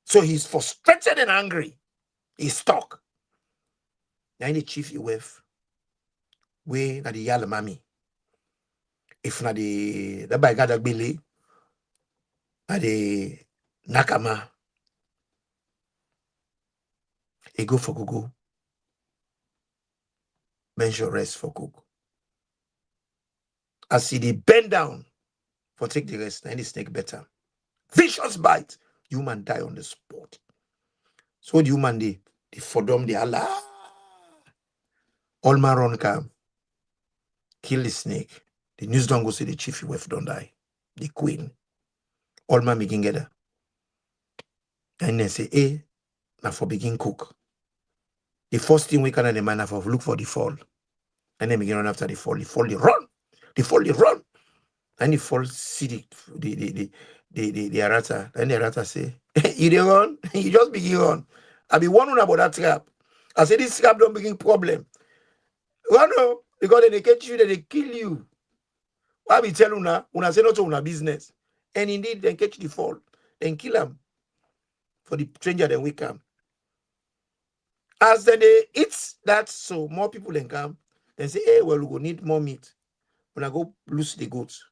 So he's frustrated and angry. He's stuck. Now the chief he wife we na the yal mami. If na the by gada bili, na the nakama, e go for Google. Mention rest for cook. As see the bend down for take the rest, and the snake better. Vicious bite, human die on the spot. So the human they for them the Allah. All man run come, kill the snake. The news don't go see the chief wife don't die. The queen. All man begin together. And then say, hey, now for begin cook. The first thing we can the man have look for the fall. And then begin run after the fall. The fall, they run. The fall, they run. And the fall see the errata. And the errata say, you dey run? You just begin run. I be warning about that trap. I say this trap don't begin problem. Run no, because then they catch you, then they kill you. Why be tell una say not to una business. And indeed, then catch the fall, then kill them. For the stranger, then we come. As then they eat that, so more people then come. Then say, hey, well, we go need more meat. When I go loose the goats,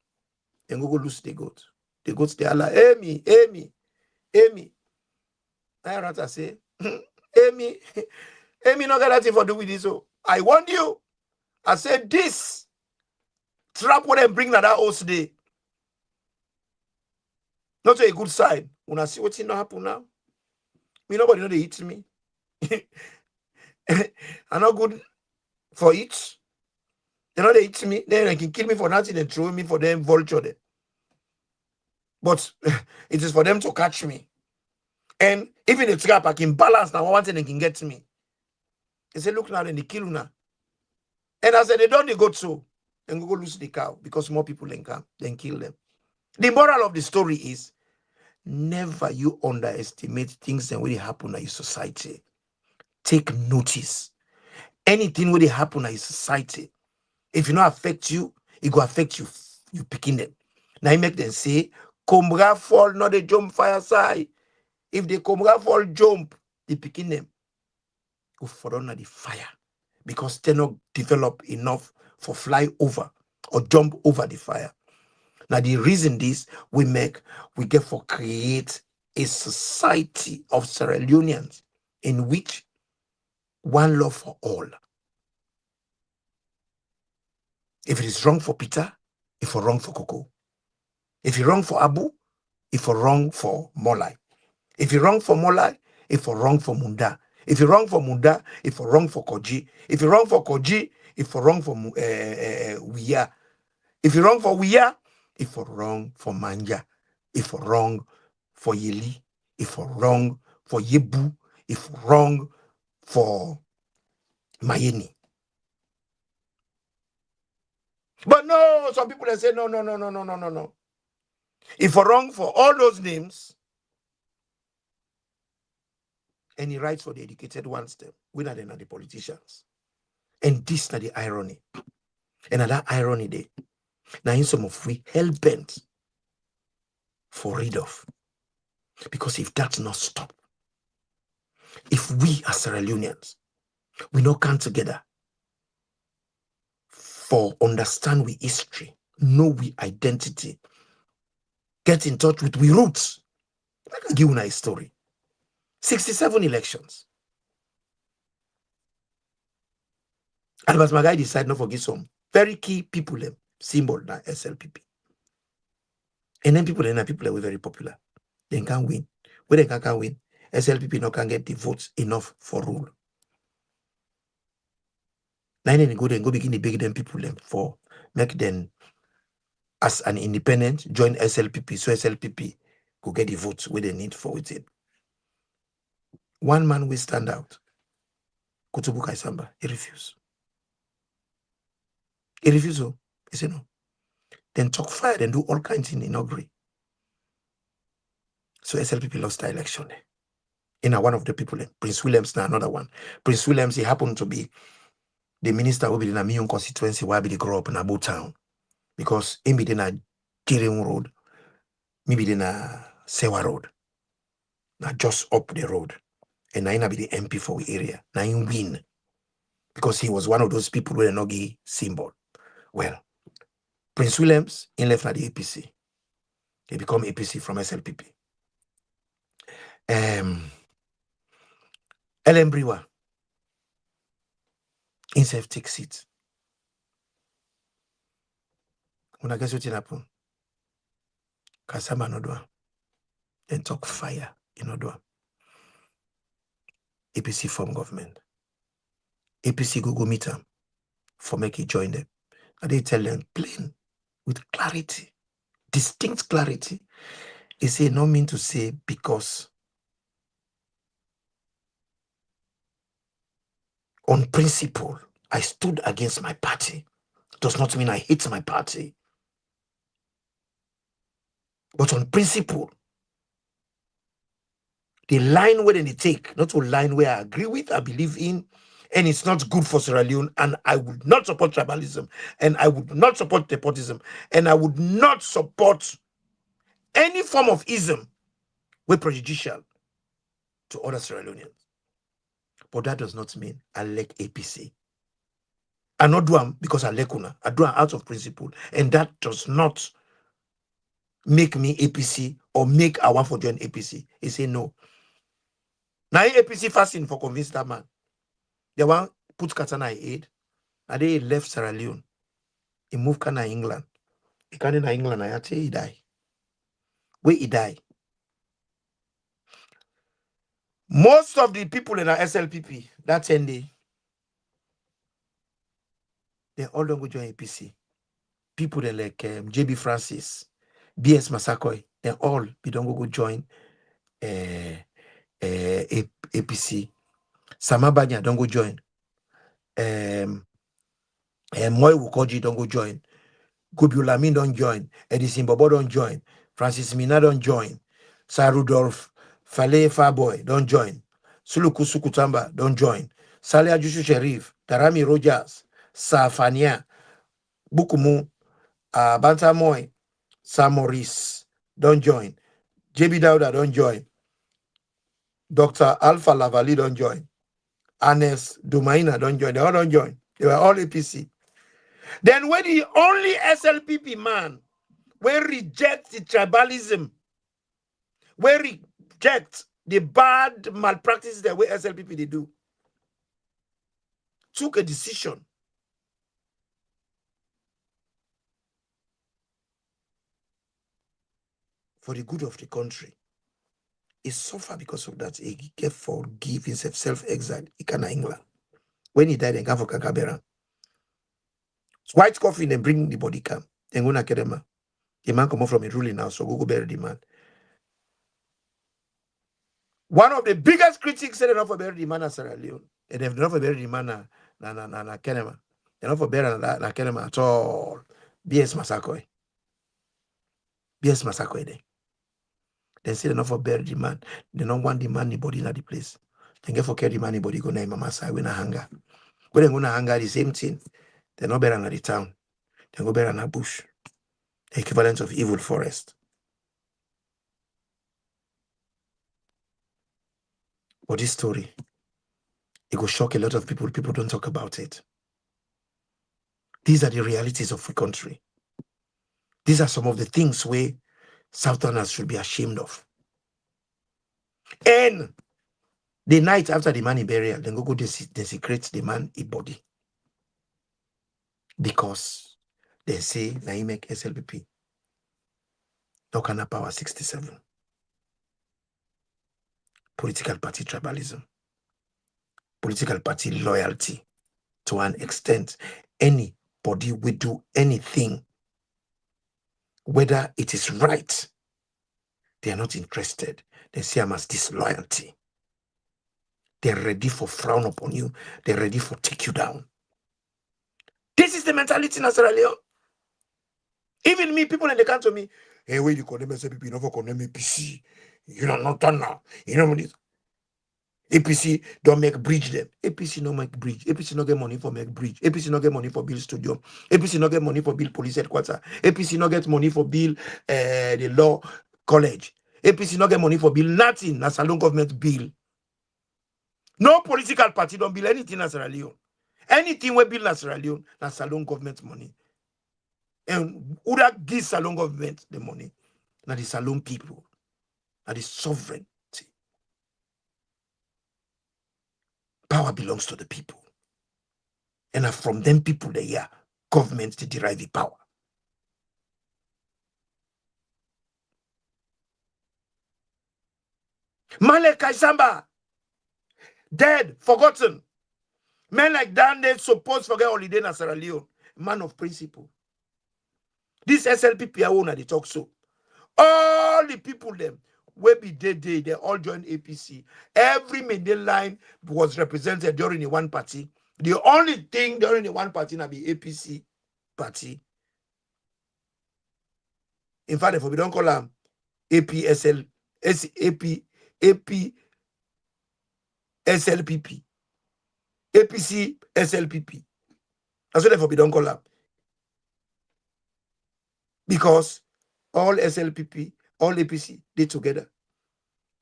then go loose the goat. The goats, they are like, Amy. I rather say, Amy not got nothing for do with this. So I warned you. I said, this trap what they bring that house today. Not a good sign. When I see what's in happen now, me nobody know they hit me. I'm not good for it. They know they hit me, then they can kill me for nothing and throw me for them vulture them. But it is for them to catch me. And even the trap, I can balance now. One thing they can get to me. They say, look now, then they kill you now. And I said, they don't they go so. Then go lose the cow because more people then come, then kill them. The moral of the story is never you underestimate things that will happen in your society. Take notice. Anything will happen in your society. If it not affect you, it will affect you. You picking them. Now you make them say, Combra fall, not the jump fireside. If the Combra fall jump, they picking them. Go for under the fire. Because they not develop enough for fly over or jump over the fire. Now the reason this we get for create a society of Sierra Leoneans in which one love for all. If it is wrong for Peter, if it's wrong for Coco. If it's wrong for Abu, if it's wrong for Molai. If it's wrong for Molai, if it's wrong for Munda. If it's wrong for Munda, if it's wrong for Koji. If it's wrong for Koji, if it's wrong for Wia. If it's wrong for Wia, if it's wrong for Manja. If it's wrong for Yeli. If it's wrong for Yebu. If it's wrong for Mayeni. But no, some people they say no. If it's wrong for all those names, and he writes for the educated ones, them, we are the politicians. And this is the irony. And that irony there. Now in some of we hell bent for rid of. Because if that's not stop, if we as Sierra Leoneans, we not come together for understand we history, know we identity, get in touch with we roots. I can give you a story. 67 elections. Albert Magai decided not to forget some very key people, symbol na SLPP. And then people that were very popular. They can't win. When they can't win, SLPP no can get the votes enough for rule. Now they go begin to beg them people for make them as an independent join SLPP. So SLPP go get the votes where they need for it. One man will stand out. Kutubu Kaisamba, he refused. He refused. He said no. Then talk fire, then do all kinds in inaugurate. So SLPP lost the election. One of the people, Prince Williams, now another one. Prince Williams, he happened to be the minister who be in a Mion constituency where he grew up in Abu Town. Because he be in a Kirin Road, maybe in a Sewa Road. Now just up the road. And now he be the MP for the area. Now he win. because he was one of those people with a Nogi symbol. Well, Prince Williams in left at the APC. He become APC from SLPP. Ellen Brewer himself take seat. When I guess what happen, Kasama Nodwa, then talk fire in Odwa. APC form government. APC go meet them for make it join them. And they tell them plain with clarity, distinct clarity. They say no mean to say because on principle I stood against my party. Does not mean I hate my party. But on principle, the line where they take, not a line where I agree with, I believe in, and it's not good for Sierra Leone, and I would not support tribalism, and I would not support nepotism, and I would not support any form of ism where prejudicial to other Sierra Leoneans. But that does not mean I like APC. I not do them because I like una. I do them out of principle, and that does not make me APC or make I want for join APC. He say no. Now APC fasting for convince that man. They want put Katana in aid. And they left Sierra Leone. He moved to England. He came to England. I tell he die. Where he die? Most of the people in our SLPP that 10 day, they all don't go join APC. People they like JB Francis, BS Masakoy, they all they don't go join APC. Samabanya don't go join. Moy Wukoji don't go join. Gobiulamin don't join. Edison Bobo don't join. Francis Mina don't join. Sir Rudolph Fale Farboy don't join. Suluku Sukutamba don't join. Saleh Ajushu Sherif, Tarami Rogers, Safania, Bukumu, Banta Moy, Sam Maurice don't join. JB Dauda don't join. Dr. Alpha Lavali don't join. Anes Dumaina don't join. They all don't join. They were all APC. Then when the only SLPP man will reject the tribalism, will reject the bad malpractices that way SLPP they do, took a decision for the good of the country. He suffered because of that. He gave forgive himself, self-exile. He came to England. When he died, they came for Kakabera. White coffin, then bring the body cam. Then go to Kedema. The man come up from a ruling house, so go bury the man. One of the biggest critics said enough for bury the man at Sierra Leone. And they've not for bury the man na Kenema. They're not for bury na Kenema at all. BS Masakoy. BS Masakoy there. They say enough for bury the man. They don't want the man body in the place. They get for carry the man body go na mama side when a hunger. When they go na hunger, the same thing. They're not bury in the town. They go bury in a bush. The equivalent of evil forest. But this story, it will shock a lot of people. People don't talk about it. These are the realities of the country. These are some of the things where Southerners should be ashamed of. And the night after the man in burial, then go desecrate the man in body. Because they say, now you make SLPP. No kind of power 67. Political party tribalism. Political party loyalty. To an extent, anybody will do anything, whether it is right, they are not interested. They see them as disloyalty. They're ready for frown upon you. They're ready for take you down. This is the mentality in Sierra Leone. Even me, people in the country, me, hey, wait, you condemn SLPP, you never condemn APC. You know, not done now. You know this. APC don't make bridge them. APC no make bridge. APC no get money for make bridge. APC no get money for build studio. APC no get money for build police headquarters. APC no get money for build the law college. APC no get money for build nothing. Na Salon government bill. No political party don't build anything in Sierra Leone. Anything we build na Sierra Leone, na Salone government money. And who that gives Salone government the money? Na the Salone people, na the sovereignty. Power belongs to the people. And from them people they are government to derive the power. Male Kaisamba, dead, forgotten. Men like that, they supposed to forget holiday in Sierra Leone. Man of principle. This SLPP I own, they talk so. All the people them will be they all joined APC. Every Mende line was represented during the one party. The only thing during the one party na be APC party. In fact, if we don't call them APSL, AP SLPP, APC SLPP. That's what therefore we don't call them. Because all SLPP, all APC, they together.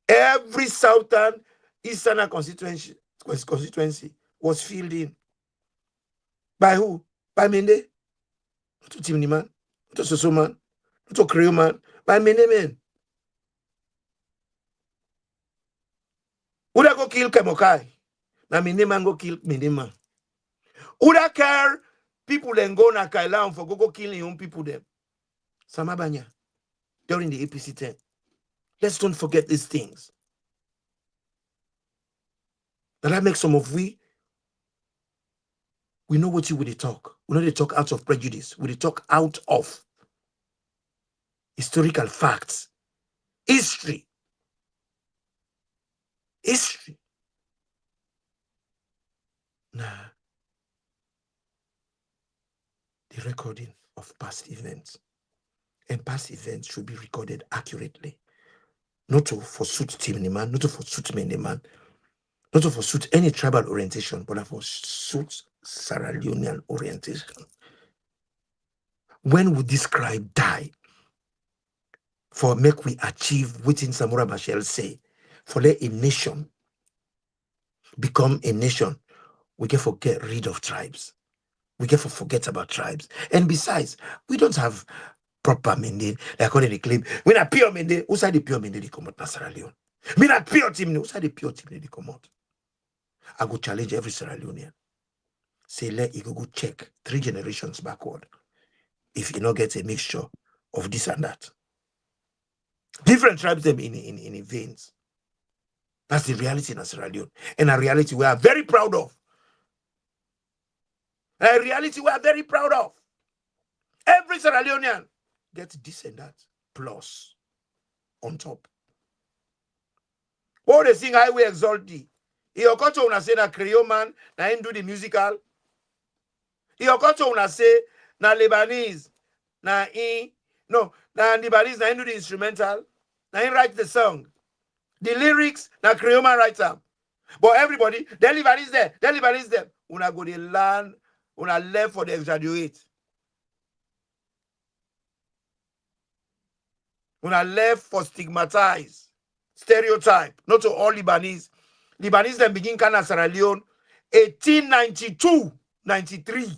Every southern, eastern constituency was filled in. By who? By Mende. Not to Timni man, not to Soso man, not to Creole man, by Mende men. Who that go kill Kemokai? Now Mende man go kill Mende man. Who that care people then go na Kailan for go killing your own people them? Samabanya. During the APC time. Let's don't forget these things. That makes some of we know what you would talk. We know they talk out of prejudice. We talk out of historical facts. History. Nah. The recording of past events. And past events should be recorded accurately. Not to forsuit Timni man, not to forsuit Mende man, not to forsuit any tribal orientation, but to forsuit Sierra Leonean orientation. When would this crime die? For make we achieve within Samora Machel say, for let a nation become a nation, we can forget rid of tribes. We can forget about tribes. And besides, we don't have proper Mende, like on the claim. We not pure Mende, who said the pure Mende they come out na Sierra Leone? Me not pure Timni, who said the pure Timni they come out? I go challenge every Sierra Leonean. Say let you go check 3 generations backward. If you not get a mixture of this and that. Different tribes them in veins. That's the reality in Sierra Leone. And a reality we are very proud of. A reality we are very proud of. Every Sierra Leonean gets this and that plus on top. What they sing I will exalt thee. Your culture una say na Creole man, na him do the musical. Your culture una say na Lebanese, na Lebanese, na him do the instrumental, na him write the song. The lyrics, na Creole man write them. But everybody, the Lebanese there. Una go the land, una left for the exaggerate. Una left for stigmatize, stereotype. Not to all Lebanese. Lebanese then begin Kana Sierra Leone 1892, 93.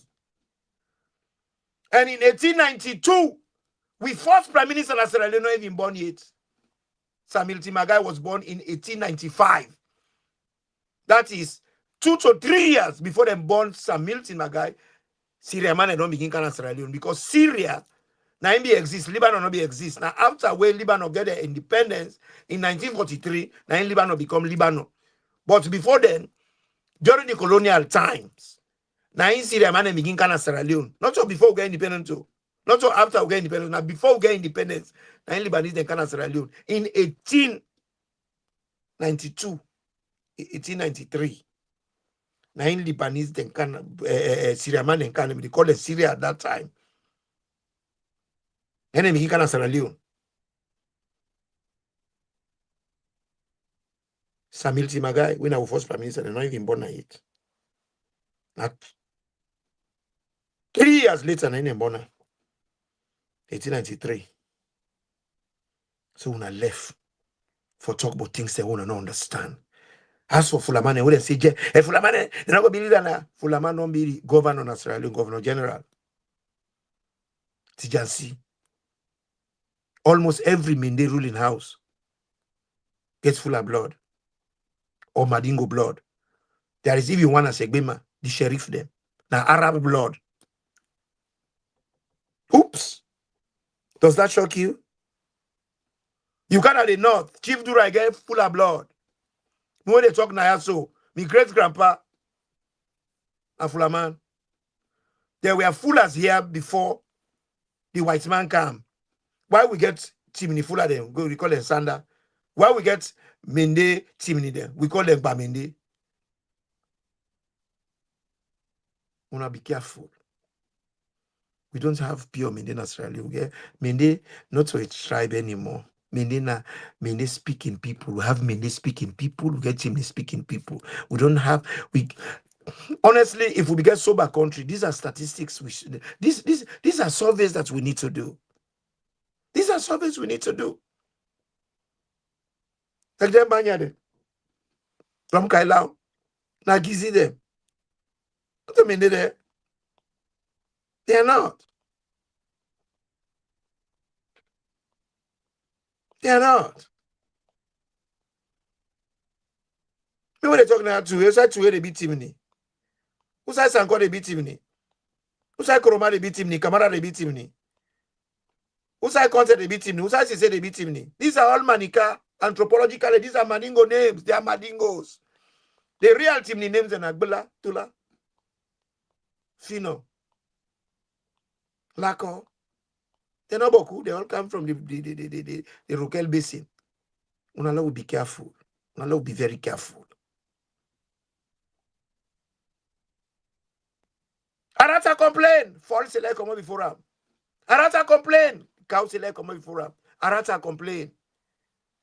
And in 1892, we first Prime Minister of Sierra Leone not even born yet. Samuel Timagai was born in 1895. That is 2 to 3 years before them born Samuel Timagai. Syria man don't begin Kana Sierra Leone because Syria now exist, Lebanon not be exist. Now after when Lebanon get their independence in 1943, now Lebanon become Lebanon. But before then, during the colonial times, now in Syria man begin Kana Sierra Leone. Not so before we get independence too. Not so after we get independence. Now before we get independence, now in Lebanese then Kana Sierra Leone. In 1892, 1893. Now in Lebanese then Kana Syria man then Kana, they call it Syria at that time. And then he Kana Sierra Leone. Samuel Timagai, when our first prime minister, they're not even born yet. Not 3 years later, they're born 1893. So when I left for talk about things they want to not understand. As for Fulamane, we say, Fulamane, they're not going to be leader now. Fulamane don't be governor of Australia, governor general. Tijansi. Almost every Mende ruling house gets Fula blood or Madingo blood. There is even one as Egbema, the sheriff them. Now Arab blood. Oops. Does that shock you? You can't have the north. Chief Dura get Fula blood. When they talk now, so my great grandpa and Fulaman, there were Fulas here before the white man came. Why we get Timini Fula them? We call them Sanda. Why we get Mende Timini them? We call them Bamende. Wanna be careful. We don't have pure Mende in Australia. We get Mende not to a tribe anymore. Mende speaking people. We have Mende speaking people. We get Timini speaking people. We don't have honestly, if we get sober country, these are statistics we should these are surveys that we need to do. These are surveys we need to do. Like them Banyade. From Kailao. Now Gizi them. What do Mende there? They are not. They are not. Me when they talk now to you say to they beat Timini. Who say Sanko they beat Timini? Who say Koroma they beat Timini? Kamara they beat Timini? Who say Conte they beat Timini? Who say Sise they beat Timini? These are all Manika. Anthropologically, these are Madingo names. They are Madingos. The real Timini names are Nagbala, Tula, Fino, Lako. They're not Boku. They all come from the Rokel Basin. Unala will be careful. Unala will be very careful. Arata complain. False select come before him. Arata complain. Cow select come before him. Arata complain.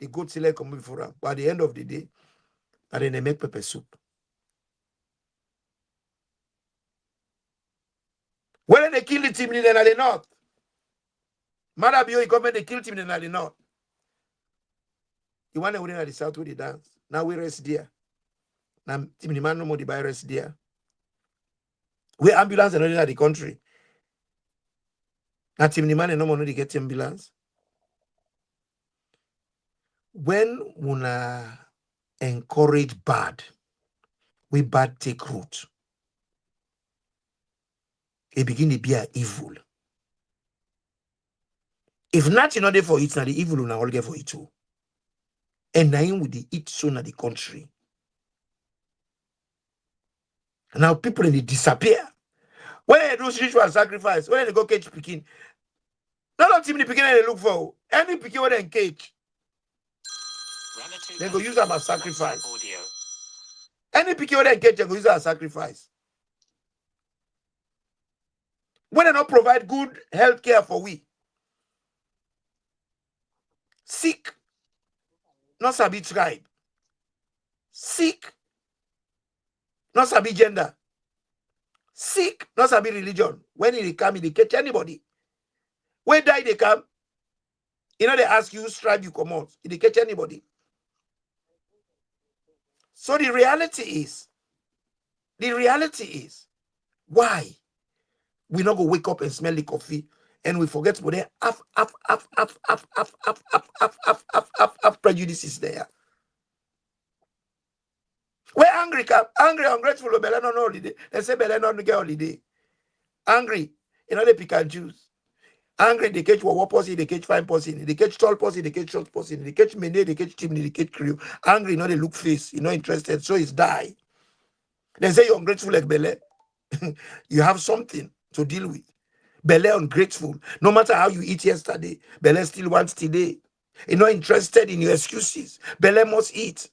The goat select come before him. But at the end of the day, and then they make pepper soup. When they kill the team in the north, Madabio government they kill team in the north. You want to win at the south where they dance. Now we rest there. Now team in the man no more the buy rest there. We ambulance and in the country. Now team in the man no more no they get ambulance. When we encourage bad, we bad take root. It begin to be a evil. If not in order for it, now the evil will all get for it too. And now with the eat soon at the country. Now people they disappear. When they do ritual sacrifice, when they go catch Pekin, not team the Pekin they look for. Any Pekin when they cage, they go use them as sacrifice. Any Pekin when they cage, they go use them as sacrifice. When they not provide good health care for we, sick, not sabi tribe, sick, not sabi gender, sick, not sabi religion. When they come, they catch anybody. When die they come, you know they ask you which tribe you come out. They catch anybody. So the reality is, why we not go wake up and smell the coffee and we forget what they have prejudices there. We're angry, ungrateful, Belen on holiday. They say Belen on get holiday. Angry, you know they pick and choose. Angry, they catch what person, they catch fine person, they catch tall person, they catch short person, they catch mene, they catch chimney, they catch crew. Angry, you know they look face, you're not interested, so it's die. They say you're ungrateful like Bele. You have something to deal with. Bele ungrateful. No matter how you eat yesterday, Bele still wants today. You're not interested in your excuses. Bele must eat.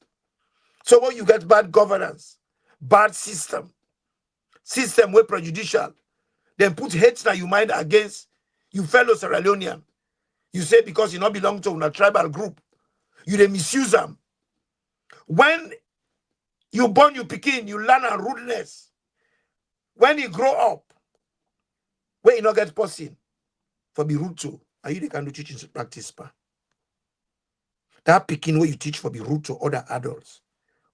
So when you get bad governance, bad system where prejudicial, then put hate now you mind against you fellow Sierra Leonean. You say because you not belong to a tribal group, you they misuse them. When you born you Pekin, you learn a rudeness. When you grow up, when you not get person for be rude to, are you they can do teaching practice pa? That Pekin where you teach for be rude to other adults.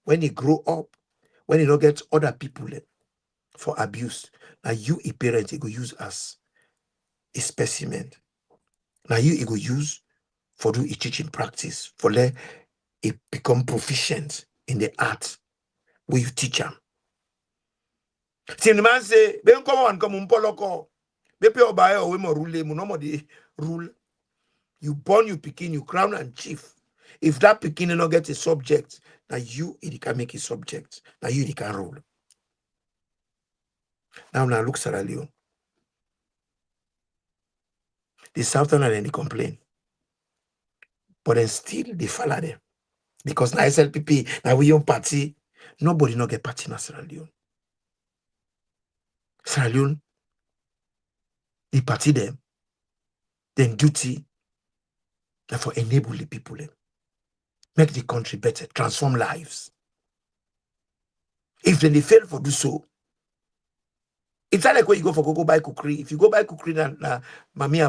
when he grow up, when he don't get other people for abuse, now you a parent he go use as a specimen. Now you he go use for do a teaching practice for let it become proficient in the art where you teach him. See the man say, "Ben come on, come mpoloko. Be pe obaye o we mo rule mo no mo dey rule. You born you pikin, you crown and chief. If that pikin no get a subject, now you it can make a subject. Now you it can rule. Now look Sierra Leone. The Southerners and they complain, but then still they follow them because now SLPP now we own party. Nobody no get party in Sierra Leone. Sierra Leone, the party them, then duty that for enable the people them, make the country better, transform lives. If then they fail for do so, it's like when you go for go buy cookery. If you go buy cookery na mami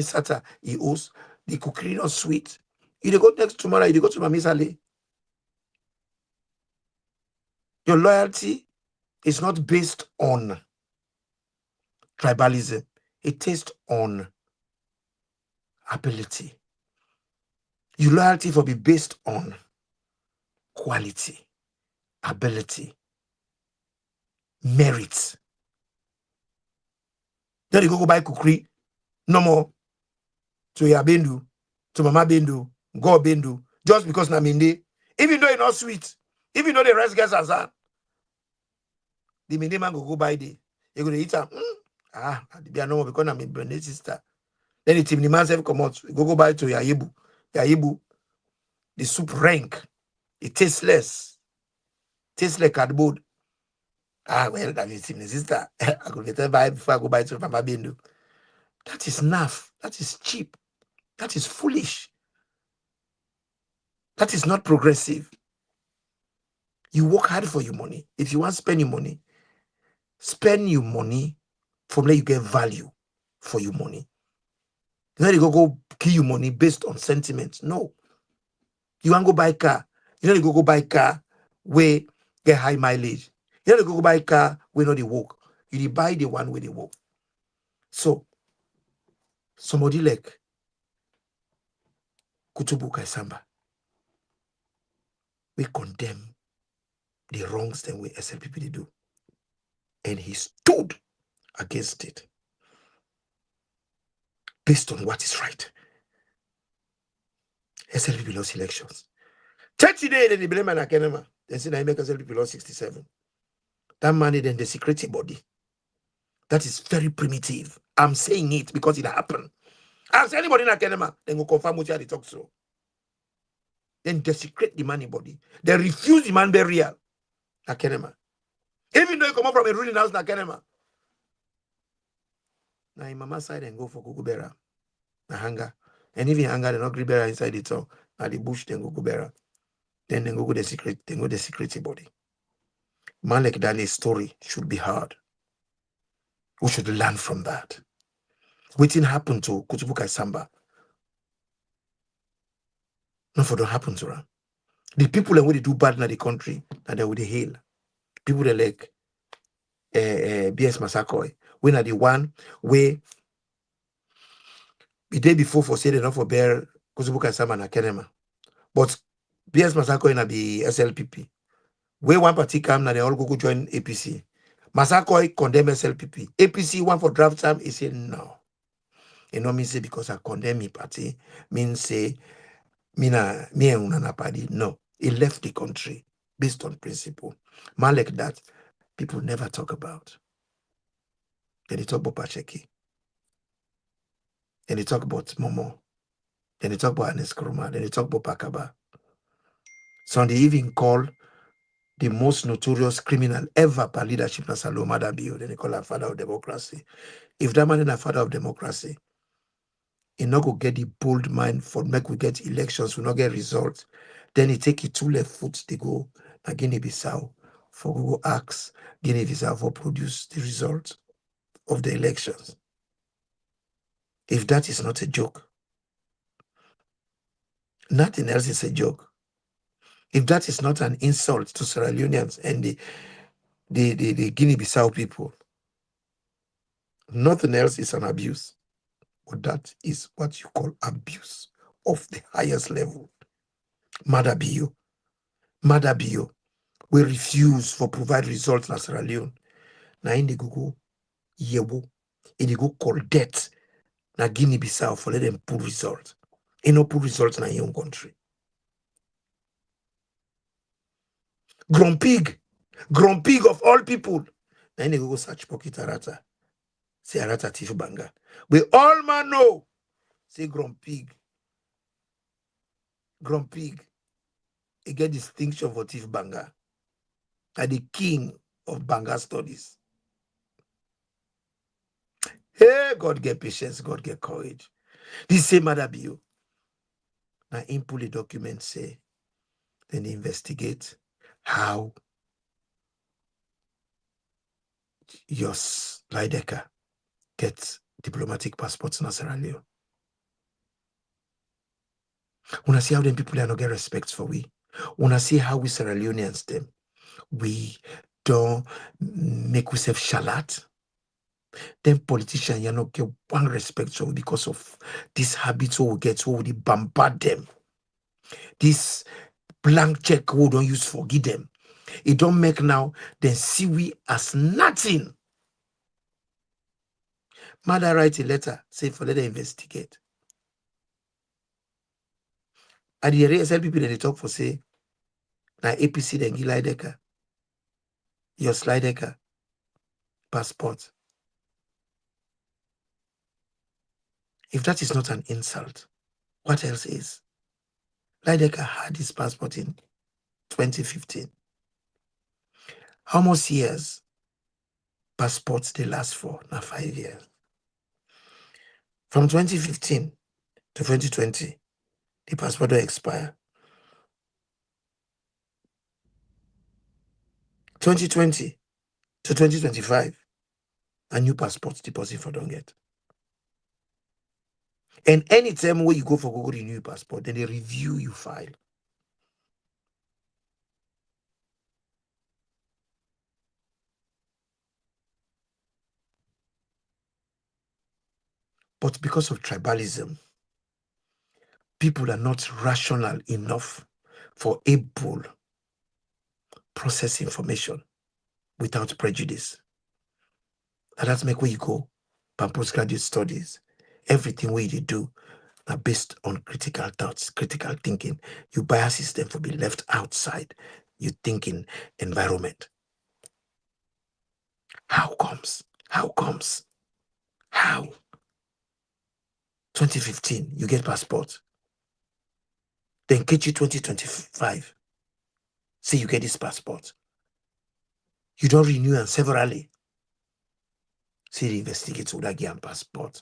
sata he owes the cookery not sweet. You dey go next tomorrow, you dey go to Mami Sale. Your loyalty is not based on tribalism. It is on ability. Your loyalty will be based on quality, ability, merit. Then you go buy cookery, no more to your bendu, to Mama bendu, go bendu, just because na minde. Even though it's not sweet, even though the rest gets as that, the minde man go buy the, you go to eat them. They are no more because I'm a brand sister. Then the team the man self come out, go buy to Yayibu. Yayibu, the soup rank, it tastes less. Tastes like cardboard. Well, that is team the sister. I could better buy before I go buy to Mama Bendu. That is naff. That is cheap. That is foolish. That is not progressive. You work hard for your money. If you want to spend your money from where you get value for your money. You know you go kill your money based on sentiment. No. You want to go buy car. You know you go buy car where get high mileage. You know you go buy car where not they work. You buy the one where they work. So somebody like Kutubu Kaisamba, we condemn the wrongs that we SLPP they do. And he stood against it based on what is right. SLPP lost elections. 30 days they blame an Akenema. They say I make SLPP lost 67. That money then the security body. That is very primitive. I'm saying it because it happened. Ask anybody in Akenema, then go confirm what they talk so. Then desecrate the money body. They refuse the man burial. Akenema. Even though you come up from a ruling house in Akenema. Now in mama side and go for Gugubera. Na hanga. And even hanga, they not Gribera inside the town. Now the bush then Gugubera. Then go the secret, then go the security body. Man like Danny's story should be heard. We should learn from that. What happened to Kutubu Kaisamba? Nothing don't happen to her. The people that when they do bad in the country, that they would hail. People that like BS Masakoi. When are the one where the day before for say they not for bear Kutubu Kaisamba na Kenema. But BS Masakoi na be SLPP. Where one party come, now they all go join APC. Masakoi condemn SLPP. APC one for draft time, he said no. You know me say because I condemn me party, means say me and una party. No. He left the country based on principle. Man like that, people never talk about. Then they talk about Pacheki. Then they talk about Momo. Then they talk about Aneskroma. Then they talk about Pakaba. So they even call the most notorious criminal ever per leadership na Saloma Dabio. Then they call her father of democracy. If that man is a father of democracy, he not go get the bold mind for make we get elections, we not get results. Then he take it 2 left foot, they go na Guinea-Bissau for Google ask Guinea-Bissau for produce the results of the elections. If that is not a joke, nothing else is a joke. If that is not an insult to Sierra Leoneans and the Guinea-Bissau people, nothing else is an abuse. But that is what you call abuse of the highest level. Madabio. We refuse for provide results in Sierra Leone. Na in the Google, yebo. In the go call debt. Na Guinea-Bissau for let them put results. In no put results in your own country. Grumpig of all people. Na in the go search pocket Arata. Say Arata Tifu Banga. We all man know. Say Grumpig. He get distinction for Tifu Banga. And the king of Banga studies. Hey, God get patience, God get courage. This same Madabio. Now, input the document say, then they investigate how your Lidecker gets diplomatic passports in Sierra Leone. When I see how them people are not get respect for we. When I see how we Sierra Leoneans them, we don't make ourselves shalat. Then politicians, you not get one respect so because of this habit we get, so we bombard them. This blank check we don't use forgive them. It don't make now, then see we as nothing. Mother write a letter, say for let them investigate. At the ASL people that they talk for say, now APC then give Lidecker, your Lidecker passport. If that is not an insult, what else is? Lidecker had his passport in 2015. How much years passports they last for? Now 5 years. From 2015 to 2020, the passport will expire. 2020 to 2025, a new passport deposit for don't get. And anytime where you go for Google renew passport, then they review your file. But because of tribalism, people are not rational enough for able process information without prejudice. And that's make where you go for postgraduate studies. Everything where you do are based on critical thoughts, critical thinking. Your bias system for be left outside your thinking environment. How comes? How? 2015, you get passport. Then get you 2025. Say you get this passport. You don't renew and severally. See the investigators would get passport.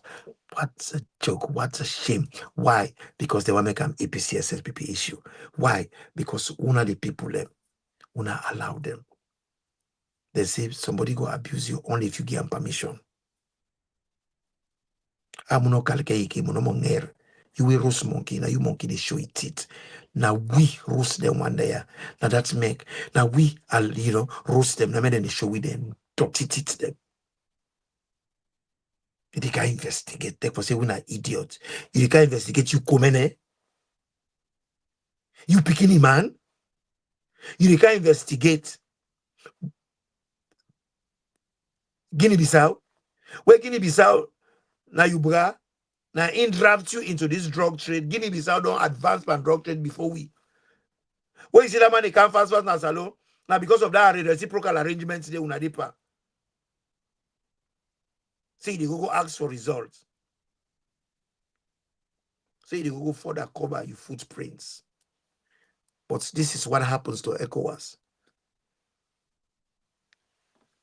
What's a joke? What's a shame? Why? Because they want to make an APC SSPP issue. Why? Because one of the people them, una allow them. They say somebody go abuse you only if you give them permission. Amuno kalkeiki, muno monger. You will roast monkey, now you monkey they show it teeth. Now we roast them one day. Now that's make. Now we are, roast them. Now then they show we them dirty teeth them. You can't investigate. They for say we're not idiot. You can't investigate. You come You picking man. You can't investigate. Guinea-Bissau. Where Guinea-Bissau now you bra. Now in draft you into this drug trade. Guinea-Bissau don't advance by drug trade before we. When you see that man they can't fast now salon. Now because of that reciprocal arrangements they una deeper. Say they go ask for results. Say they go further cover your footprints. But this is what happens to ECOWAS.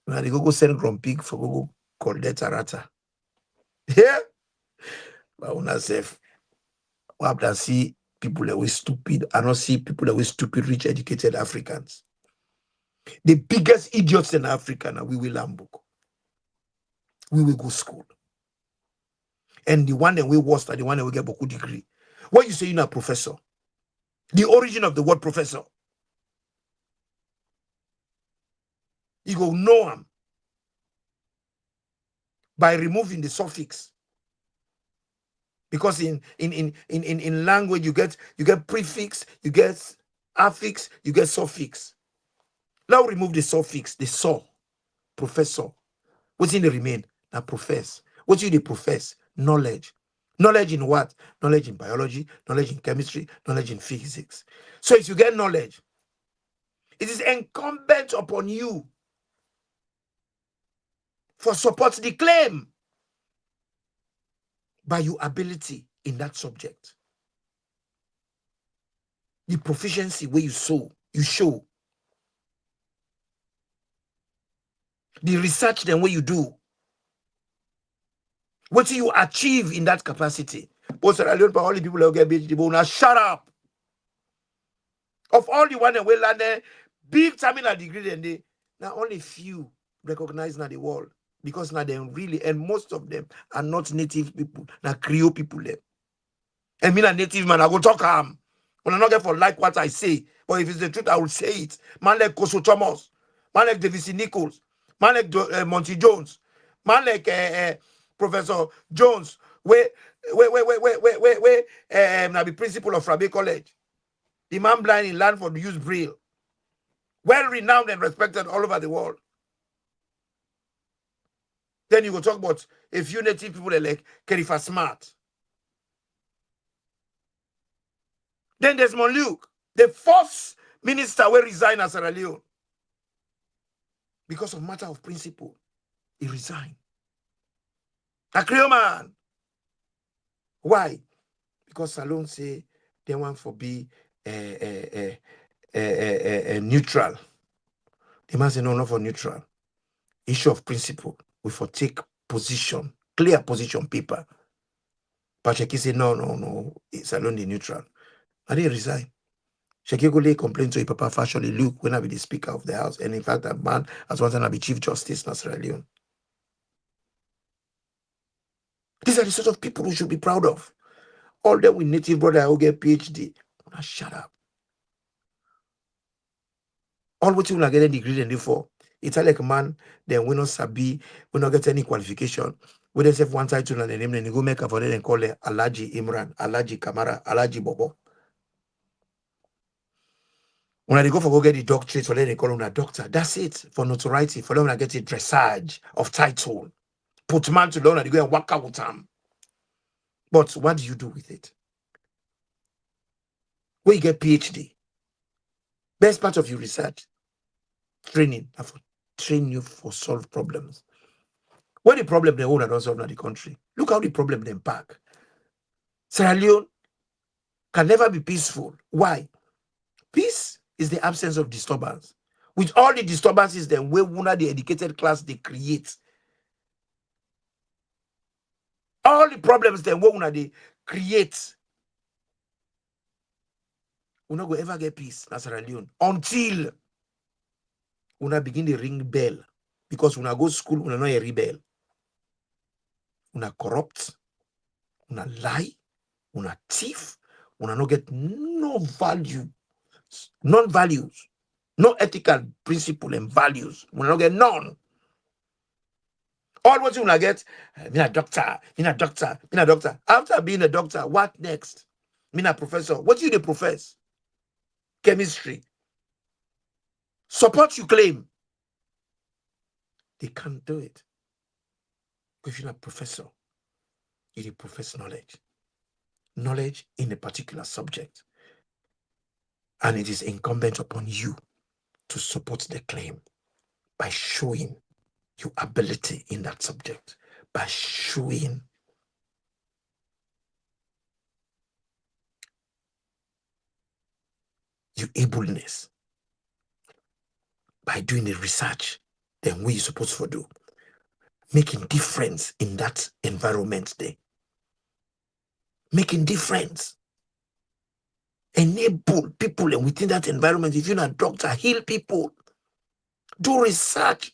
Now they go send Grumpig for go collect Arata. Yeah. But when I say, what I see people that were stupid, I don't see people that were stupid, rich, educated Africans. The biggest idiots in Africa now, we will learn book. We will go school. And the one that we worst are the one that will get book degree. What you say, you're a professor. The origin of the word professor. You go know them by removing the suffix. Because in language you get prefix, you get affix, you get suffix. Now remove the suffix, the so, professor. What's in the remain? Now profess. What you the profess? Knowledge. Knowledge in what? Knowledge in biology, knowledge in chemistry, knowledge in physics. So if you get knowledge, it is incumbent upon you for support the claim by your ability in that subject. The proficiency where you show. The research then what you do. What do you achieve in that capacity? But Sierra Leone, all the people who get PhD, but now shut up. Of all the one that will learn big terminal degree, and they now only few recognize now the world because now they really, and most of them are not native people, now Creole people them. And me a native man, I go talk when I not get for like what I say, but if it's the truth, I will say it. Man like Koso Thomas, man like Davis Nichols, man like Monty Jones, man like Professor Jones, where now be principal of Rabe College. The man blind in land for the use Braille. Well renowned and respected all over the world. Then you go talk about a few native people like Kerifa Smart. Then there's Monluke, the first minister will resign as Sierra Leone. Because of matter of principle, he resigned. A Creole man. Why? Because Salone say they want for be neutral. The man say no, not for neutral. Issue of principle. We for take position, clear position paper. Patrick say no. Salone the neutral. And he resign. Shekigole complained to a papa fashionly Luke when I be the speaker of the house. And in fact, that man as one time I be Chief Justice in Sierra Leone. These are the sort of people we should be proud of. All them with native brother who get PhD. Now shut up. All what you will get a degree and for. It's like a man, then we not sabi, we not get any qualification. We just have one title and the name, and you go make a for them and call it Alaji Imran, Alaji Kamara, Alaji Bobo. When they go for go get the doctorate, for them they call them a doctor. That's it. For notoriety, for them to get a dressage of title. Put man to learn and they go and work out with them. But what do you do with it? Where you get PhD. Best part of your research, training. I for train you for solve problems. What the problem they own and don't solve in the country? Look how the problem they pack. Sierra Leone can never be peaceful. Why? Peace is the absence of disturbance. With all the disturbances, then where one the educated class they create. All the problems then where they create. We're not going to ever get peace in Sierra Leone until we begin to ring bell. Because when I go to school, we're not a rebel. We're corrupt, we're lie, we're thief, we're not get no value, non-values, no ethical principle and values. We're not get none. All what you want to get, me a doctor, me a doctor, me a doctor. After being a doctor, what next? Me a professor. What you the profess? Chemistry. Support you claim. They can't do it. Because you're not a professor. You profess knowledge. Knowledge in a particular subject. And it is incumbent upon you to support the claim by showing your ability in that subject, by showing your ableness, by doing the research, then what you're supposed to do, making difference in that environment there, making difference, enable people and within that environment. If you're not a doctor, heal people, do research,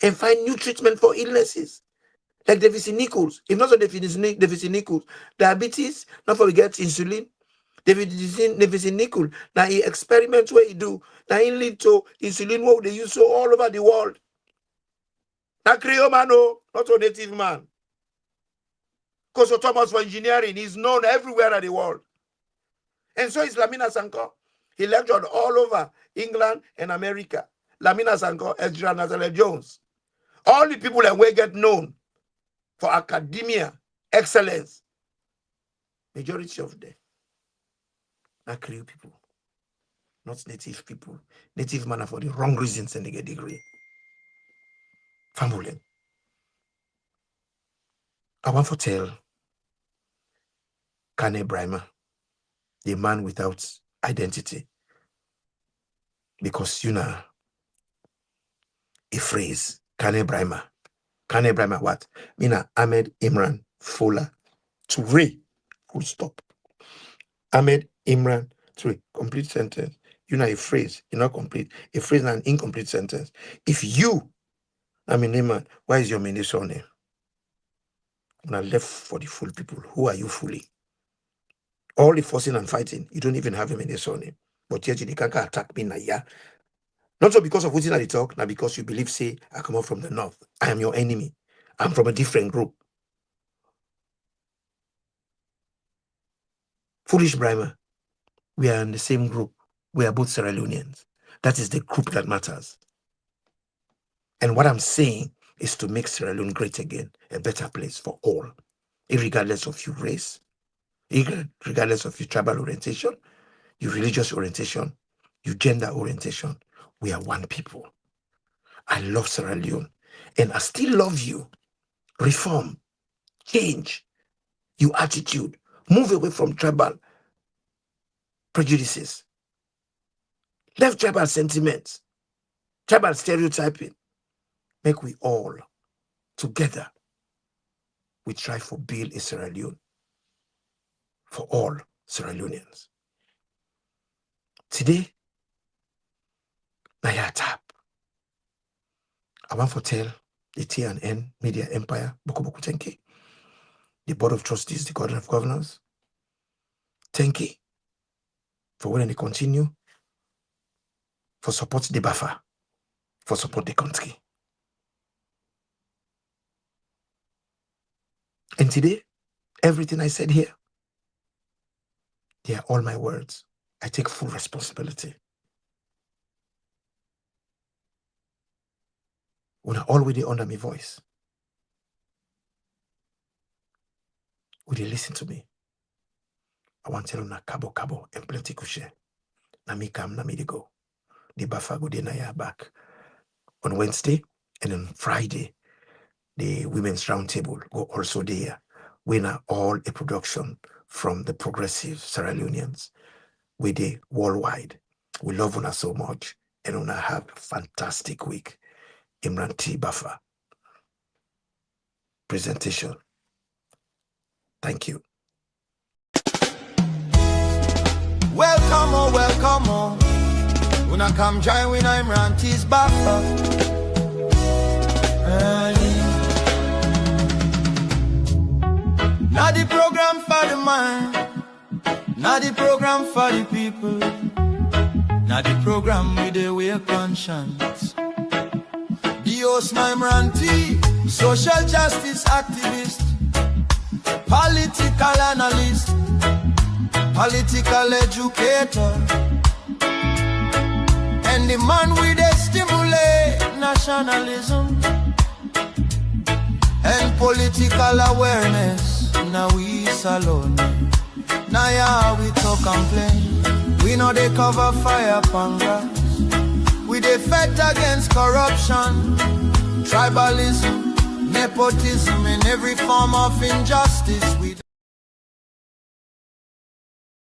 and find new treatment for illnesses. Like Davis Nichols. If not so Davis Nichols, diabetes, not for we get insulin. David Nickel, now he experiments where he do, now he lead to insulin what they use so all over the world. Now Creole man, no, not a native man. Because Thomas for engineering is known everywhere in the world. And so is Lamina Sanko. He lectured all over England and America. Lamina Sanko, Ezra Nazareth Jones. All the people that will get known for academia, excellence. Majority of them are Creole people, not native people. Native man are for the wrong reasons and they get degree. Family. I want to tell Kane Brima, the man without identity, because you know a phrase, Kane Brima. Kane Brima what? Mina Ahmed Imran Fola Toure. Full stop. Ahmed Imran Toure. Complete sentence. You know a phrase, you're not complete. A phrase and an incomplete sentence. If you, I mean Imran, why is your mini surname? When I left for the full people, who are you fooling? All the forcing and fighting, you don't even have him in your surname. But yet you can't attack me now, yeah. Not so because of what I talk, now because you believe, say, I come up from the north. I am your enemy. I'm from a different group. Foolish Brimer. We are in the same group. We are both Sierra Leoneans. That is the group that matters. And what I'm saying is to make Sierra Leone great again, a better place for all, regardless of your race, regardless of your tribal orientation, your religious orientation, your gender orientation. We are one people. I love Sierra Leone, and I still love you. Reform, change your attitude, move away from tribal prejudices, left tribal sentiments, tribal stereotyping. Make we all together, we try for build a Sierra Leone for all Sierra Leoneans. Today, Naya tap. I want to tell the T&N Media Empire, Boku thank you. The Board of Trustees, the Board of Governors, thank you for when they continue, for support the buffer, for support the country. And today, everything I said here, they are all my words. I take full responsibility. When I already under my voice, would you listen to me? I want to tell you na kabo and plenty kushe. Na mi kam na mi de go. The buffer go na ya back on Wednesday, and on Friday, the Women's Roundtable go also there. We are all a production from the progressive Sierra Leoneans. We the worldwide. We love una so much, and una have a fantastic week. Imran T. Buffer. Presentation. Thank you. Welcome, When I come join when I'm Ranty's Buffer. Now the program for the mind, now the program for the people, now the program with the way conscience. The host I'm Ranty, social justice activist, political analyst, political educator, and the man with a stimulate nationalism and political awareness. Now we salon, now yeah we talk and play. We know they cover fire upon grass. We dey fight against corruption, tribalism, nepotism, and every form of injustice. We